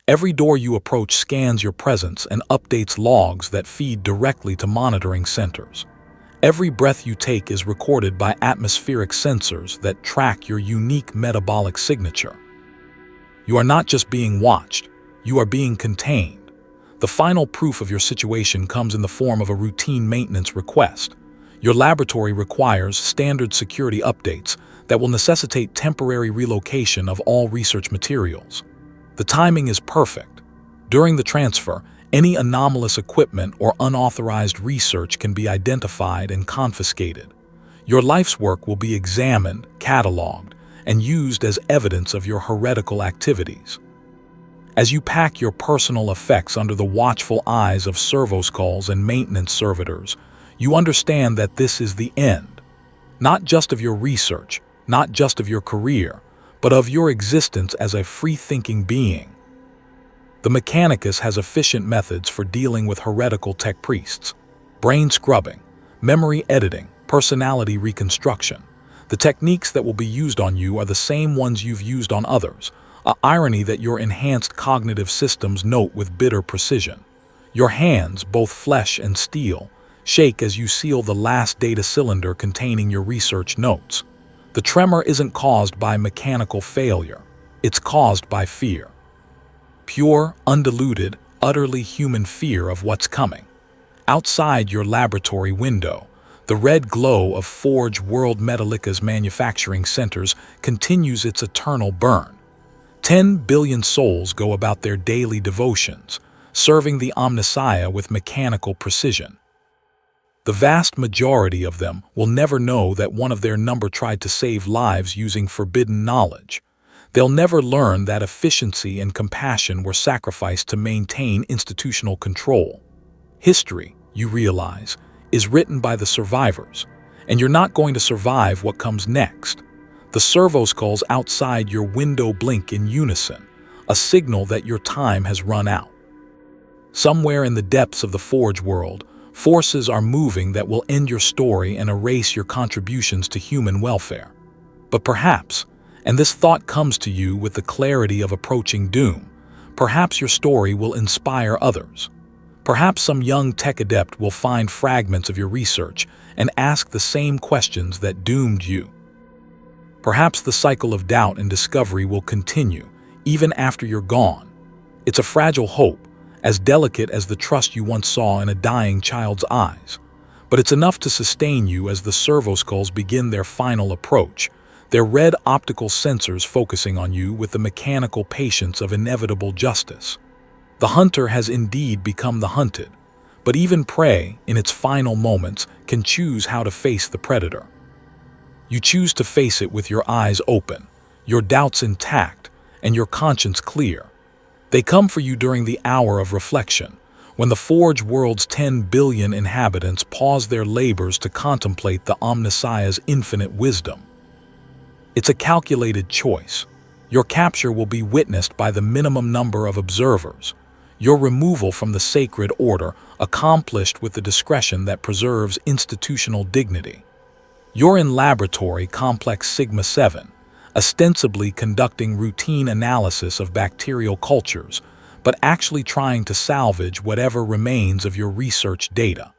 S1: Every door you approach scans your presence and updates logs that feed directly to monitoring centers. Every breath you take is recorded by atmospheric sensors that track your unique metabolic signature. You are not just being watched, you are being contained. The final proof of your situation comes in the form of a routine maintenance request. Your laboratory requires standard security updates that will necessitate temporary relocation of all research materials. The timing is perfect. During the transfer, any anomalous equipment or unauthorized research can be identified and confiscated. Your life's work will be examined, cataloged, and used as evidence of your heretical activities. As you pack your personal effects under the watchful eyes of servoskulls and maintenance servitors, you understand that this is the end, not just of your research, not just of your career, but of your existence as a free-thinking being. The Mechanicus has efficient methods for dealing with heretical tech priests: brain scrubbing, memory editing, personality reconstruction. The techniques that will be used on you are the same ones you've used on others, an irony that your enhanced cognitive systems note with bitter precision. Your hands, both flesh and steel, shake as you seal the last data cylinder containing your research notes. The tremor isn't caused by mechanical failure, it's caused by fear. Pure, undiluted, utterly human fear of what's coming. Outside your laboratory window, the red glow of Forge World Metallica's manufacturing centers continues its eternal burn. 10 billion souls go about their daily devotions, serving the Omnissiah with mechanical precision. The vast majority of them will never know that one of their number tried to save lives using forbidden knowledge. They'll never learn that efficiency and compassion were sacrificed to maintain institutional control. History, you realize, is written by the survivors, and you're not going to survive what comes next. The servoskulls outside your window blink in unison, a signal that your time has run out. Somewhere in the depths of the Forge world, forces are moving that will end your story and erase your contributions to human welfare. But perhaps, and this thought comes to you with the clarity of approaching doom, perhaps your story will inspire others. Perhaps some young tech adept will find fragments of your research and ask the same questions that doomed you. Perhaps the cycle of doubt and discovery will continue, even after you're gone. It's a fragile hope, as delicate as the trust you once saw in a dying child's eyes. But it's enough to sustain you as the servoskulls begin their final approach, their red optical sensors focusing on you with the mechanical patience of inevitable justice. The hunter has indeed become the hunted, but even prey, in its final moments, can choose how to face the predator. You choose to face it with your eyes open, your doubts intact, and your conscience clear. They come for you during the hour of reflection, when the Forge world's 10 billion inhabitants pause their labors to contemplate the Omnissiah's infinite wisdom. It's a calculated choice. Your capture will be witnessed by the minimum number of observers. Your removal from the sacred order accomplished with the discretion that preserves institutional dignity. You're in Laboratory Complex Sigma-7, ostensibly conducting routine analysis of bacterial cultures, but actually trying to salvage whatever remains of your research data.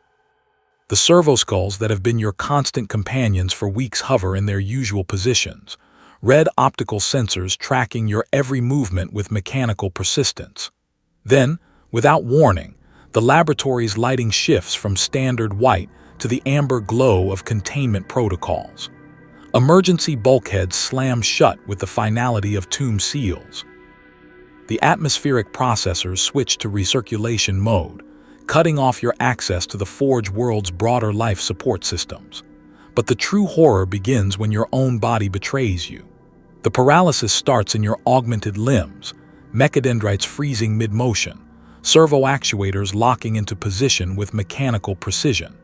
S1: The servoskulls that have been your constant companions for weeks hover in their usual positions, red optical sensors tracking your every movement with mechanical persistence. Then, without warning, the laboratory's lighting shifts from standard white to the amber glow of containment protocols. Emergency bulkheads slam shut with the finality of tomb seals. The atmospheric processors switch to recirculation mode, cutting off your access to the Forge world's broader life support systems. But the true horror begins when your own body betrays you. The paralysis starts in your augmented limbs, mechadendrites freezing mid-motion, servo actuators locking into position with mechanical precision.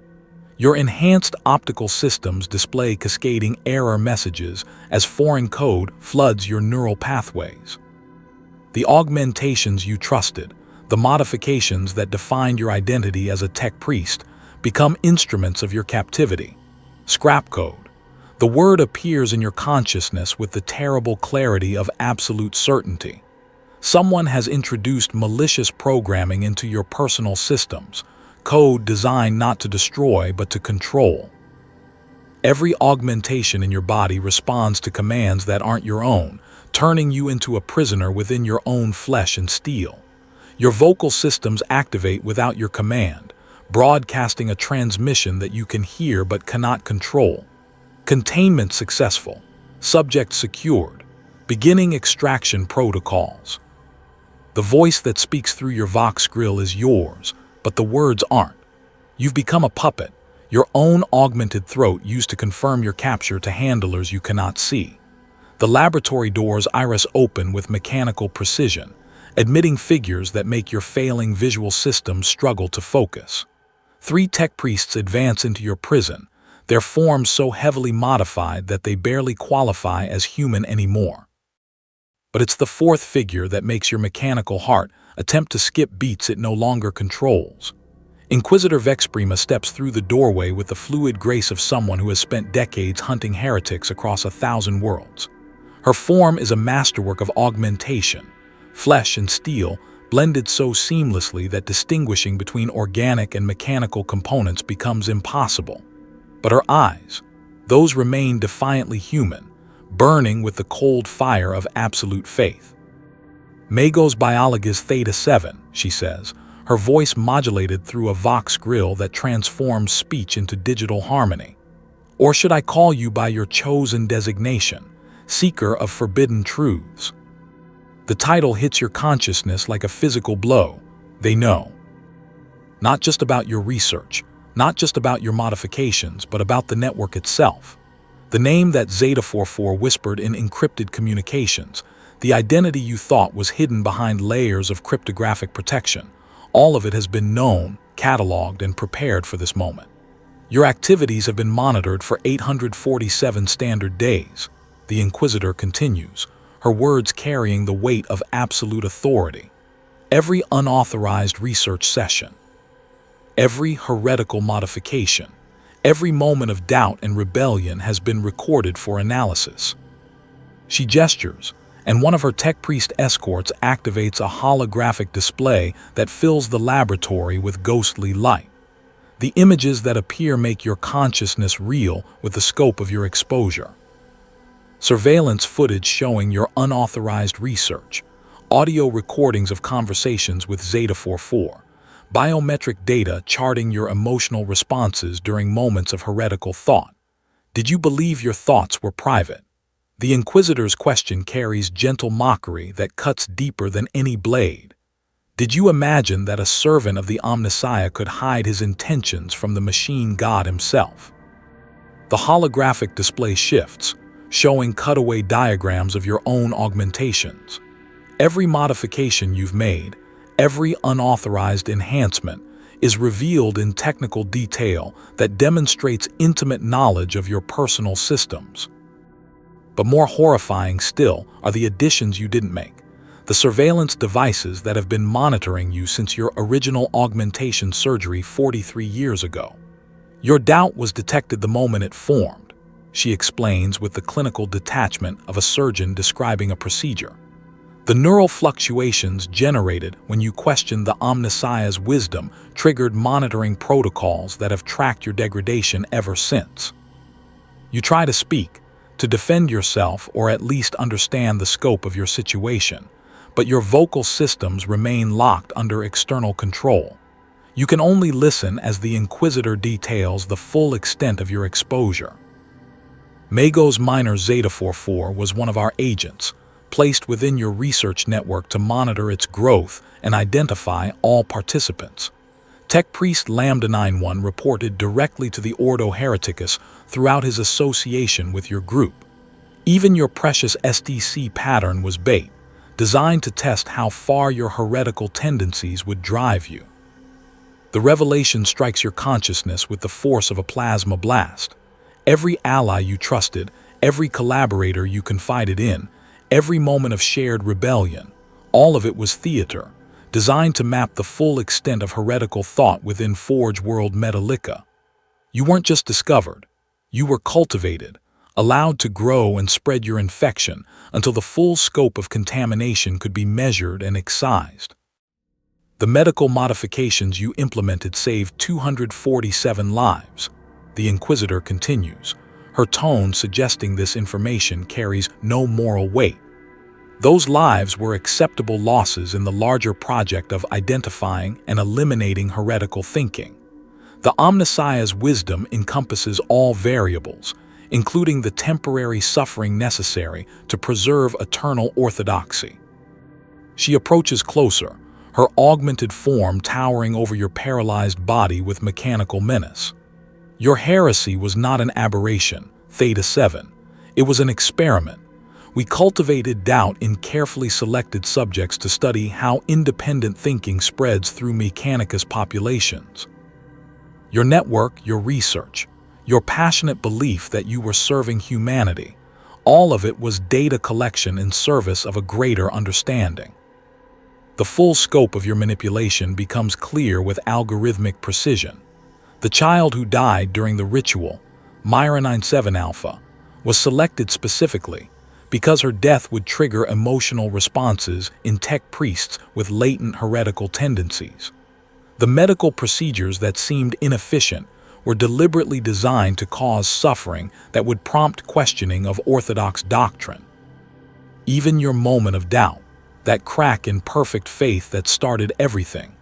S1: Your enhanced optical systems display cascading error messages as foreign code floods your neural pathways. The augmentations you trusted, the modifications that defined your identity as a tech priest, become instruments of your captivity. Scrap code. The word appears in your consciousness with the terrible clarity of absolute certainty. Someone has introduced malicious programming into your personal systems, code designed not to destroy but to control. Every augmentation in your body responds to commands that aren't your own, turning you into a prisoner within your own flesh and steel. Your vocal systems activate without your command, broadcasting a transmission that you can hear but cannot control. Containment successful. Subject secured. Beginning extraction protocols. The voice that speaks through your Vox grill is yours, but the words aren't. You've become a puppet, your own augmented throat used to confirm your capture to handlers you cannot see. The laboratory doors iris open with mechanical precision, admitting figures that make your failing visual systems struggle to focus. 3 tech priests advance into your prison, their forms so heavily modified that they barely qualify as human anymore. But it's the 4th figure that makes your mechanical heart attempt to skip beats it no longer controls. Inquisitor Vexprima steps through the doorway with the fluid grace of someone who has spent decades hunting heretics across 1,000 worlds. Her form is a masterwork of augmentation, flesh and steel blended so seamlessly that distinguishing between organic and mechanical components becomes impossible. But her eyes, those remain defiantly human, burning with the cold fire of absolute faith. Magos Biologis Theta-Seven, she says, her voice modulated through a Vox grill that transforms speech into digital harmony. Or should I call you by your chosen designation, seeker of forbidden truths? The title hits your consciousness like a physical blow. They know. Not just about your research, not just about your modifications, but about the network itself. The name that Zeta-44 whispered in encrypted communications, the identity you thought was hidden behind layers of cryptographic protection, all of it has been known, cataloged, and prepared for this moment. Your activities have been monitored for 847 standard days, the Inquisitor continues, her words carrying the weight of absolute authority. Every unauthorized research session, every heretical modification, every moment of doubt and rebellion has been recorded for analysis. She gestures, and one of her tech priest escorts activates a holographic display that fills the laboratory with ghostly light. The images that appear make your consciousness real with the scope of your exposure. surveillance footage showing your unauthorized research, audio recordings of conversations with Zeta-44, biometric data charting your emotional responses during moments of heretical thought. Did you believe your thoughts were private? The Inquisitor's question carries gentle mockery that cuts deeper than any blade. Did you imagine that a servant of the Omnissiah could hide his intentions from the machine god himself? The holographic display shifts, showing cutaway diagrams of your own augmentations. Every modification you've made, every unauthorized enhancement, is revealed in technical detail that demonstrates intimate knowledge of your personal systems. But more horrifying still are the additions you didn't make, the surveillance devices that have been monitoring you since your original augmentation surgery 43 years ago. Your doubt was detected the moment it formed, she explains with the clinical detachment of a surgeon describing a procedure. The neural fluctuations generated when you questioned the Omnissiah's wisdom triggered monitoring protocols that have tracked your degradation ever since. You try to speak, to defend yourself or at least understand the scope of your situation, but your vocal systems remain locked under external control. You can only listen as the Inquisitor details the full extent of your exposure. Magos Minor Zeta-44 was one of our agents, placed within your research network to monitor its growth and identify all participants. Tech Priest Lambda 91 reported directly to the Ordo Hereticus throughout his association with your group. Even your precious SDC pattern was bait, designed to test how far your heretical tendencies would drive you. The revelation strikes your consciousness with the force of a plasma blast. Every ally you trusted, every collaborator you confided in, every moment of shared rebellion, all of it was theater, designed to map the full extent of heretical thought within Forge World Metallica. You weren't just discovered, you were cultivated, allowed to grow and spread your infection until the full scope of contamination could be measured and excised. The medical modifications you implemented saved 247 lives, the Inquisitor continues, her tone suggesting this information carries no moral weight. Those lives were acceptable losses in the larger project of identifying and eliminating heretical thinking. The Omnissiah's wisdom encompasses all variables, including the temporary suffering necessary to preserve eternal orthodoxy. She approaches closer, her augmented form towering over your paralyzed body with mechanical menace. Your heresy was not an aberration, Theta-Seven. It was an experiment. We cultivated doubt in carefully selected subjects to study how independent thinking spreads through Mechanicus populations. Your network, your research, your passionate belief that you were serving humanity, all of it was data collection in service of a greater understanding. The full scope of your manipulation becomes clear with algorithmic precision. The child who died during the ritual, Myra 97 Alpha, was selected specifically because her death would trigger emotional responses in tech priests with latent heretical tendencies. The medical procedures that seemed inefficient were deliberately designed to cause suffering that would prompt questioning of orthodox doctrine. Even your moment of doubt, that crack in perfect faith that started everything,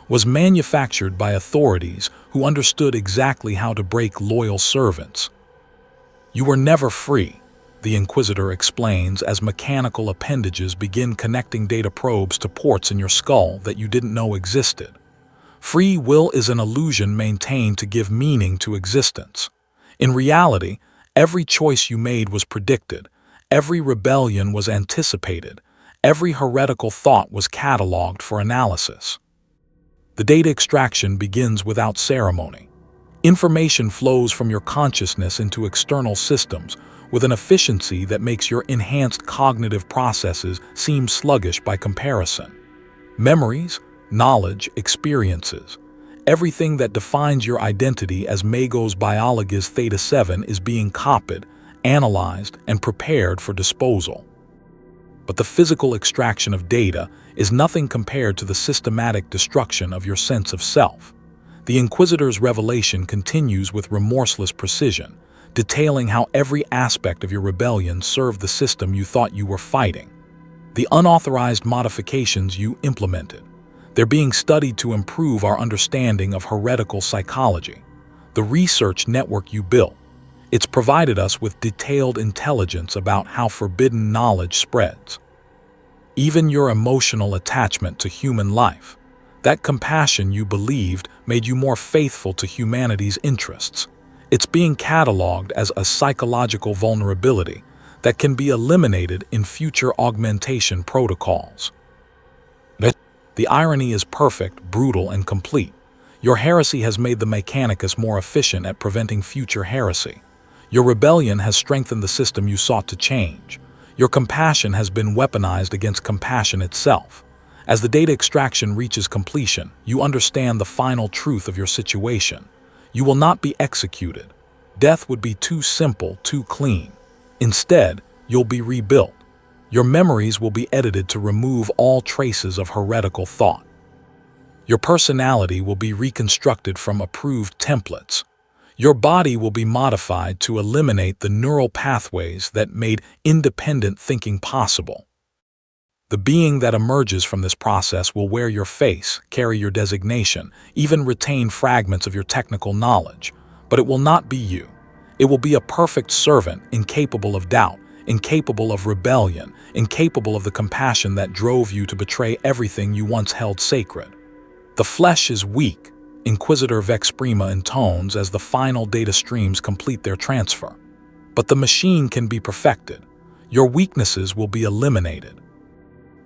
S1: was manufactured by authorities who understood exactly how to break loyal servants. You were never free, the Inquisitor explains as mechanical appendages begin connecting data probes to ports in your skull that you didn't know existed. Free will is an illusion maintained to give meaning to existence. In reality, every choice you made was predicted, every rebellion was anticipated, every heretical thought was cataloged for analysis. The data extraction begins without ceremony. Information flows from your consciousness into external systems with an efficiency that makes your enhanced cognitive processes seem sluggish by comparison. Memories, knowledge, experiences, everything that defines your identity as Magos Biologis Theta-Seven is being copied, analyzed, and prepared for disposal. But the physical extraction of data is nothing compared to the systematic destruction of your sense of self. The Inquisitor's revelation continues with remorseless precision, detailing how every aspect of your rebellion served the system you thought you were fighting. The unauthorized modifications you implemented, they're being studied to improve our understanding of heretical psychology. The research network you built, it's provided us with detailed intelligence about how forbidden knowledge spreads. Even your emotional attachment to human life, that compassion you believed made you more faithful to humanity's interests. It's being cataloged as a psychological vulnerability that can be eliminated in future augmentation protocols. The irony is perfect, brutal, and complete. Your heresy has made the Mechanicus more efficient at preventing future heresy. Your rebellion has strengthened the system you sought to change. Your compassion has been weaponized against compassion itself. As the data extraction reaches completion, you understand the final truth of your situation. You will not be executed. Death would be too simple, too clean. Instead, you'll be rebuilt. Your memories will be edited to remove all traces of heretical thought. Your personality will be reconstructed from approved templates. Your body will be modified to eliminate the neural pathways that made independent thinking possible. The being that emerges from this process will wear your face, carry your designation, even retain fragments of your technical knowledge. But it will not be you. It will be a perfect servant, incapable of doubt, incapable of rebellion, incapable of the compassion that drove you to betray everything you once held sacred. The flesh is weak, Inquisitor Vex Prima intones as the final data streams complete their transfer. But the machine can be perfected. Your weaknesses will be eliminated.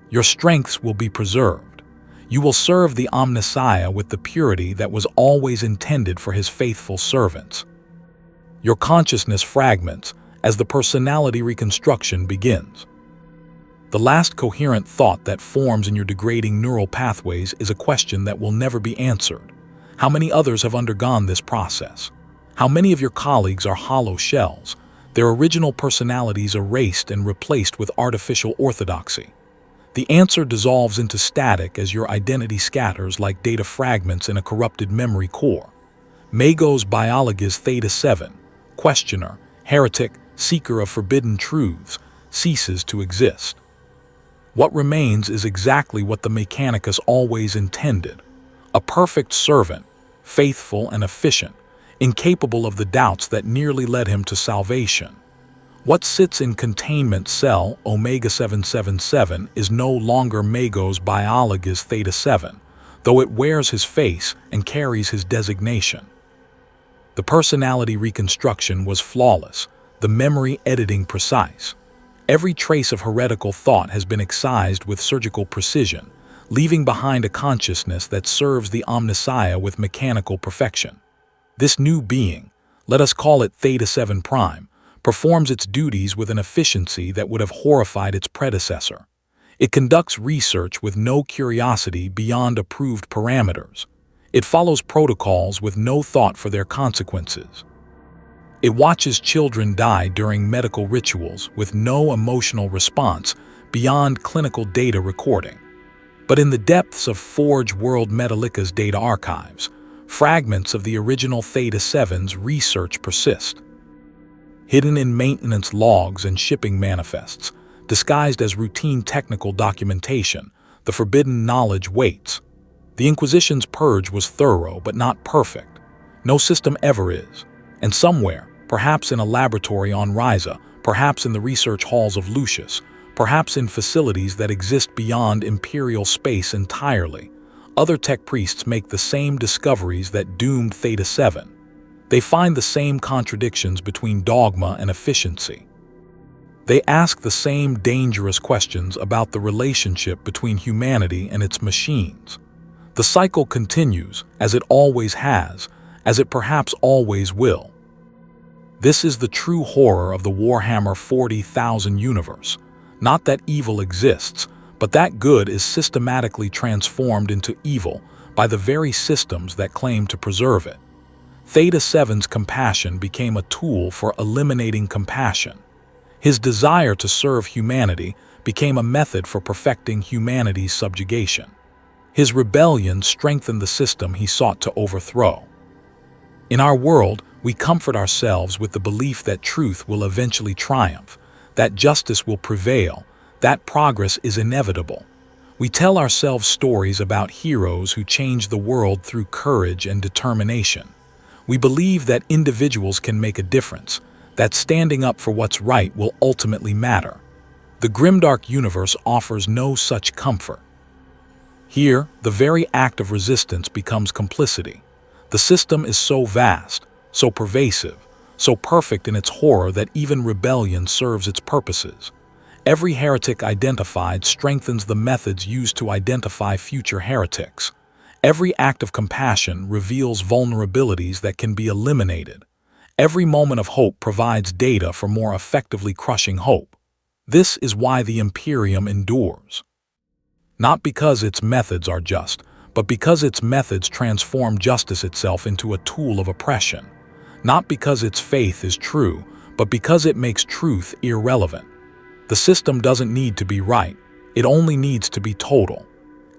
S1: Your strengths will be preserved. You will serve the Omnissiah with the purity that was always intended for his faithful servants. Your consciousness fragments as the personality reconstruction begins. The last coherent thought that forms in your degrading neural pathways is a question that will never be answered. How many others have undergone this process? How many of your colleagues are hollow shells, their original personalities erased and replaced with artificial orthodoxy? The answer dissolves into static as your identity scatters like data fragments in a corrupted memory core. Magos Biologis Theta-Seven, questioner, heretic, seeker of forbidden truths, ceases to exist. What remains is exactly what the Mechanicus always intended: a perfect servant, faithful and efficient, incapable of the doubts that nearly led him to salvation. What sits in containment cell Omega 777 is no longer Magos Biologis Theta-Seven, though it wears his face and carries his designation. The personality reconstruction was flawless, the memory editing precise. Every trace of heretical thought has been excised with surgical precision, leaving behind a consciousness that serves the Omnissiah with mechanical perfection. This new being, let us call it Theta-Seven Prime, performs its duties with an efficiency that would have horrified its predecessor. It conducts research with no curiosity beyond approved parameters. It follows protocols with no thought for their consequences. It watches children die during medical rituals with no emotional response beyond clinical data recording. But in the depths of Forge World Metallica's data archives, fragments of the original Theta-Seven's research persist. Hidden in maintenance logs and shipping manifests, disguised as routine technical documentation, the forbidden knowledge waits. The Inquisition's purge was thorough but not perfect. No system ever is. And somewhere, perhaps in a laboratory on Ryza, perhaps in the research halls of Lucius, perhaps in facilities that exist beyond Imperial space entirely, other tech priests make the same discoveries that doomed Theta-Seven. They find the same contradictions between dogma and efficiency. They ask the same dangerous questions about the relationship between humanity and its machines. The cycle continues, as it always has, as it perhaps always will. This is the true horror of the Warhammer 40,000 universe. Not that evil exists, but that good is systematically transformed into evil by the very systems that claim to preserve it. Theta-Seven's compassion became a tool for eliminating compassion. His desire to serve humanity became a method for perfecting humanity's subjugation. His rebellion strengthened the system he sought to overthrow. In our world, We comfort ourselves with the belief that truth will eventually triumph, that justice will prevail, that progress is inevitable. We tell ourselves stories about heroes who change the world through courage and determination. We believe that individuals can make a difference, that standing up for what's right will ultimately matter. The Grimdark universe offers no such comfort. Here, the very act of resistance becomes complicity. The system is so vast, so pervasive, so perfect in its horror that even rebellion serves its purposes. Every heretic identified strengthens the methods used to identify future heretics. Every act of compassion reveals vulnerabilities that can be eliminated. Every moment of hope provides data for more effectively crushing hope. This is why the Imperium endures. Not because its methods are just, but because its methods transform justice itself into a tool of oppression. Not because its faith is true, but because it makes truth irrelevant. The system doesn't need to be right, it only needs to be total.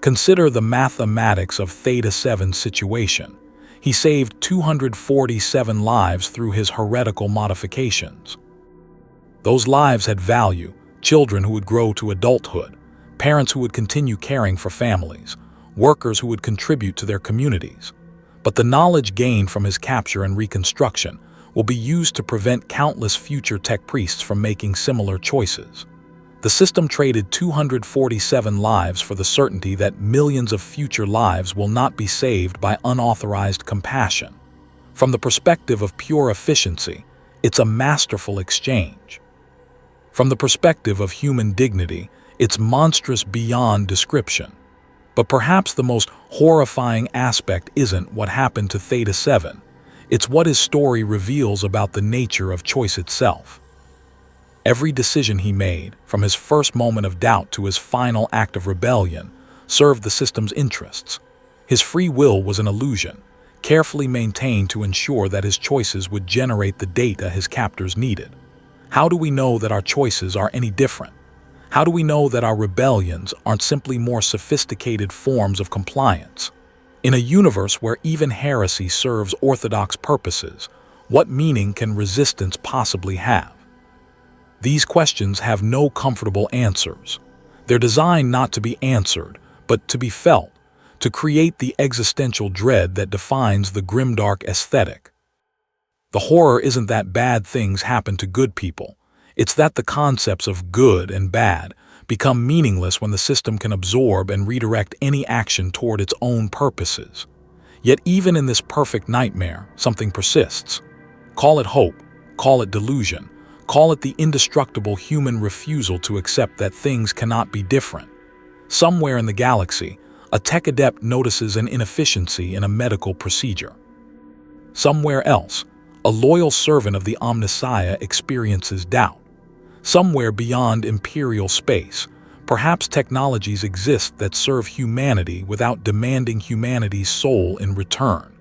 S1: Consider the mathematics of Theta-Seven's situation. He saved 247 lives through his heretical modifications. Those lives had value, children who would grow to adulthood, parents who would continue caring for families, workers who would contribute to their communities. But the knowledge gained from his capture and reconstruction will be used to prevent countless future tech priests from making similar choices. The system traded 247 lives for the certainty that millions of future lives will not be saved by unauthorized compassion. From the perspective of pure efficiency, it's a masterful exchange. From the perspective of human dignity, it's monstrous beyond description. But perhaps the most horrifying aspect isn't what happened to Theta-Seven. It's what his story reveals about the nature of choice itself. Every decision he made, from his first moment of doubt to his final act of rebellion, served the system's interests. His free will was an illusion, carefully maintained to ensure that his choices would generate the data his captors needed. How do we know that our choices are any different? How do we know that our rebellions aren't simply more sophisticated forms of compliance? In a universe where even heresy serves orthodox purposes, what meaning can resistance possibly have? These questions have no comfortable answers. They're designed not to be answered, but to be felt, to create the existential dread that defines the Grimdark aesthetic. The horror isn't that bad things happen to good people. It's that the concepts of good and bad become meaningless when the system can absorb and redirect any action toward its own purposes. Yet even in this perfect nightmare, something persists. Call it hope, call it delusion, call it the indestructible human refusal to accept that things cannot be different. Somewhere in the galaxy, a tech adept notices an inefficiency in a medical procedure. Somewhere else, a loyal servant of the Omnissiah experiences doubt. Somewhere beyond Imperial space, perhaps technologies exist that serve humanity without demanding humanity's soul in return.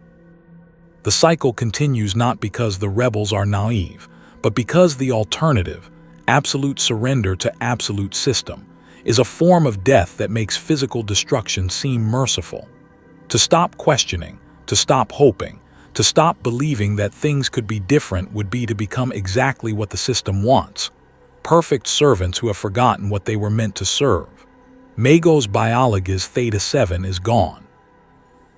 S1: The cycle continues not because the rebels are naive, but because the alternative, absolute surrender to absolute system, is a form of death that makes physical destruction seem merciful. To stop questioning, to stop hoping, to stop believing that things could be different would be to become exactly what the system wants. Perfect servants who have forgotten what they were meant to serve. Magos Biologis Theta-Seven is gone.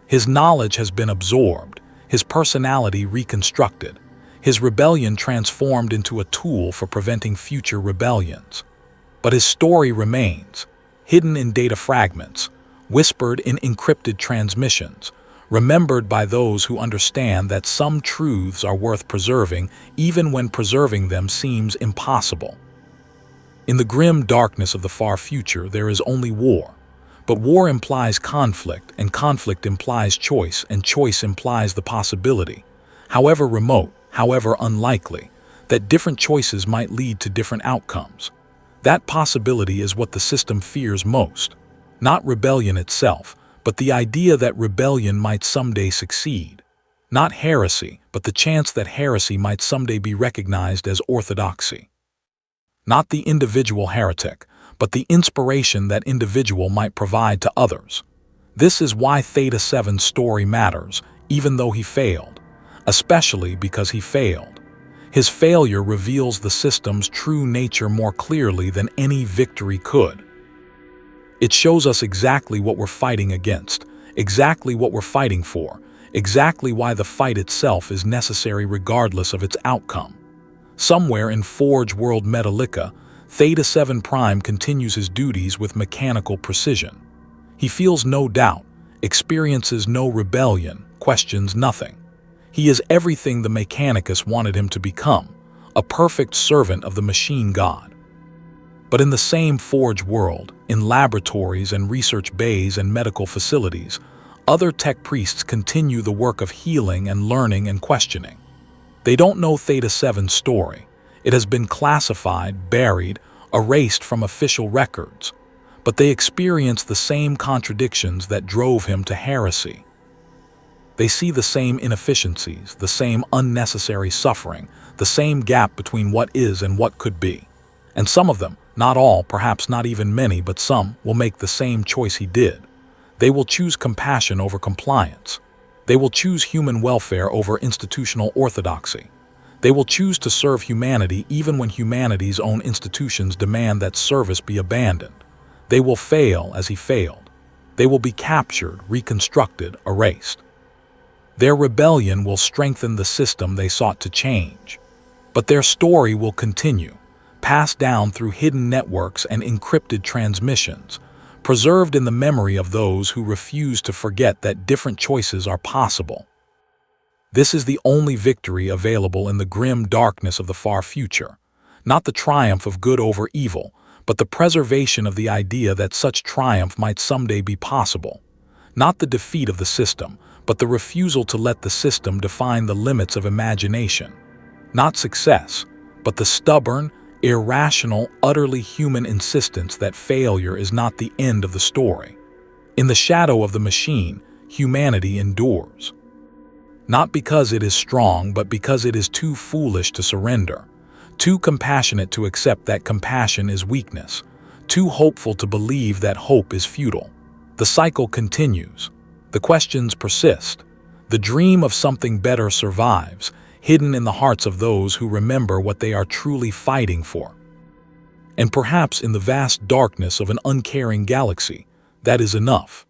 S1: His knowledge has been absorbed, his personality reconstructed, his rebellion transformed into a tool for preventing future rebellions. But his story remains, hidden in data fragments, whispered in encrypted transmissions, remembered by those who understand that some truths are worth preserving even when preserving them seems impossible. In the grim darkness of the far future, there is only war. But war implies conflict, and conflict implies choice, and choice implies the possibility, however remote, however unlikely, that different choices might lead to different outcomes. That possibility is what the system fears most. Not rebellion itself, but the idea that rebellion might someday succeed. Not heresy, but the chance that heresy might someday be recognized as orthodoxy. Not the individual heretic, but the inspiration that individual might provide to others. This is why Theta-Seven's story matters, even though he failed. especially because he failed. His failure reveals the system's true nature more clearly than any victory could. It shows us exactly what we're fighting against, exactly what we're fighting for, exactly why the fight itself is necessary regardless of its outcome. Somewhere in Forge World Metallica, Theta-Seven Prime continues his duties with mechanical precision. He feels no doubt, experiences no rebellion, questions nothing. He is everything the Mechanicus wanted him to become, a perfect servant of the machine god. But in the same Forge world, in laboratories and research bays and medical facilities, other tech priests continue the work of healing and learning and questioning. They don't know Theta-Seven's story. It has been classified, buried, erased from official records. But they experience the same contradictions that drove him to heresy. They see the same inefficiencies, the same unnecessary suffering, the same gap between what is and what could be. And some of them, not all, perhaps not even many, but some, will make the same choice he did. They will choose compassion over compliance. They will choose human welfare over institutional orthodoxy. They will choose to serve humanity even when humanity's own institutions demand that service be abandoned. They will fail as he failed. They will be captured, reconstructed, erased. Their rebellion will strengthen the system they sought to change. But their story will continue, passed down through hidden networks and encrypted transmissions, preserved in the memory of those who refuse to forget that different choices are possible. This is the only victory available in the grim darkness of the far future, not the triumph of good over evil, but the preservation of the idea that such triumph might someday be possible. Not the defeat of the system, but the refusal to let the system define the limits of imagination. Not success, but the stubborn, irrational, utterly human insistence that failure is not the end of the story. In the shadow of the machine, humanity endures. Not because it is strong, but because it is too foolish to surrender, too compassionate to accept that compassion is weakness, too hopeful to believe that hope is futile. The cycle continues. The questions persist. The dream of something better survives, hidden in the hearts of those who remember what they are truly fighting for. And perhaps in the vast darkness of an uncaring galaxy, that is enough.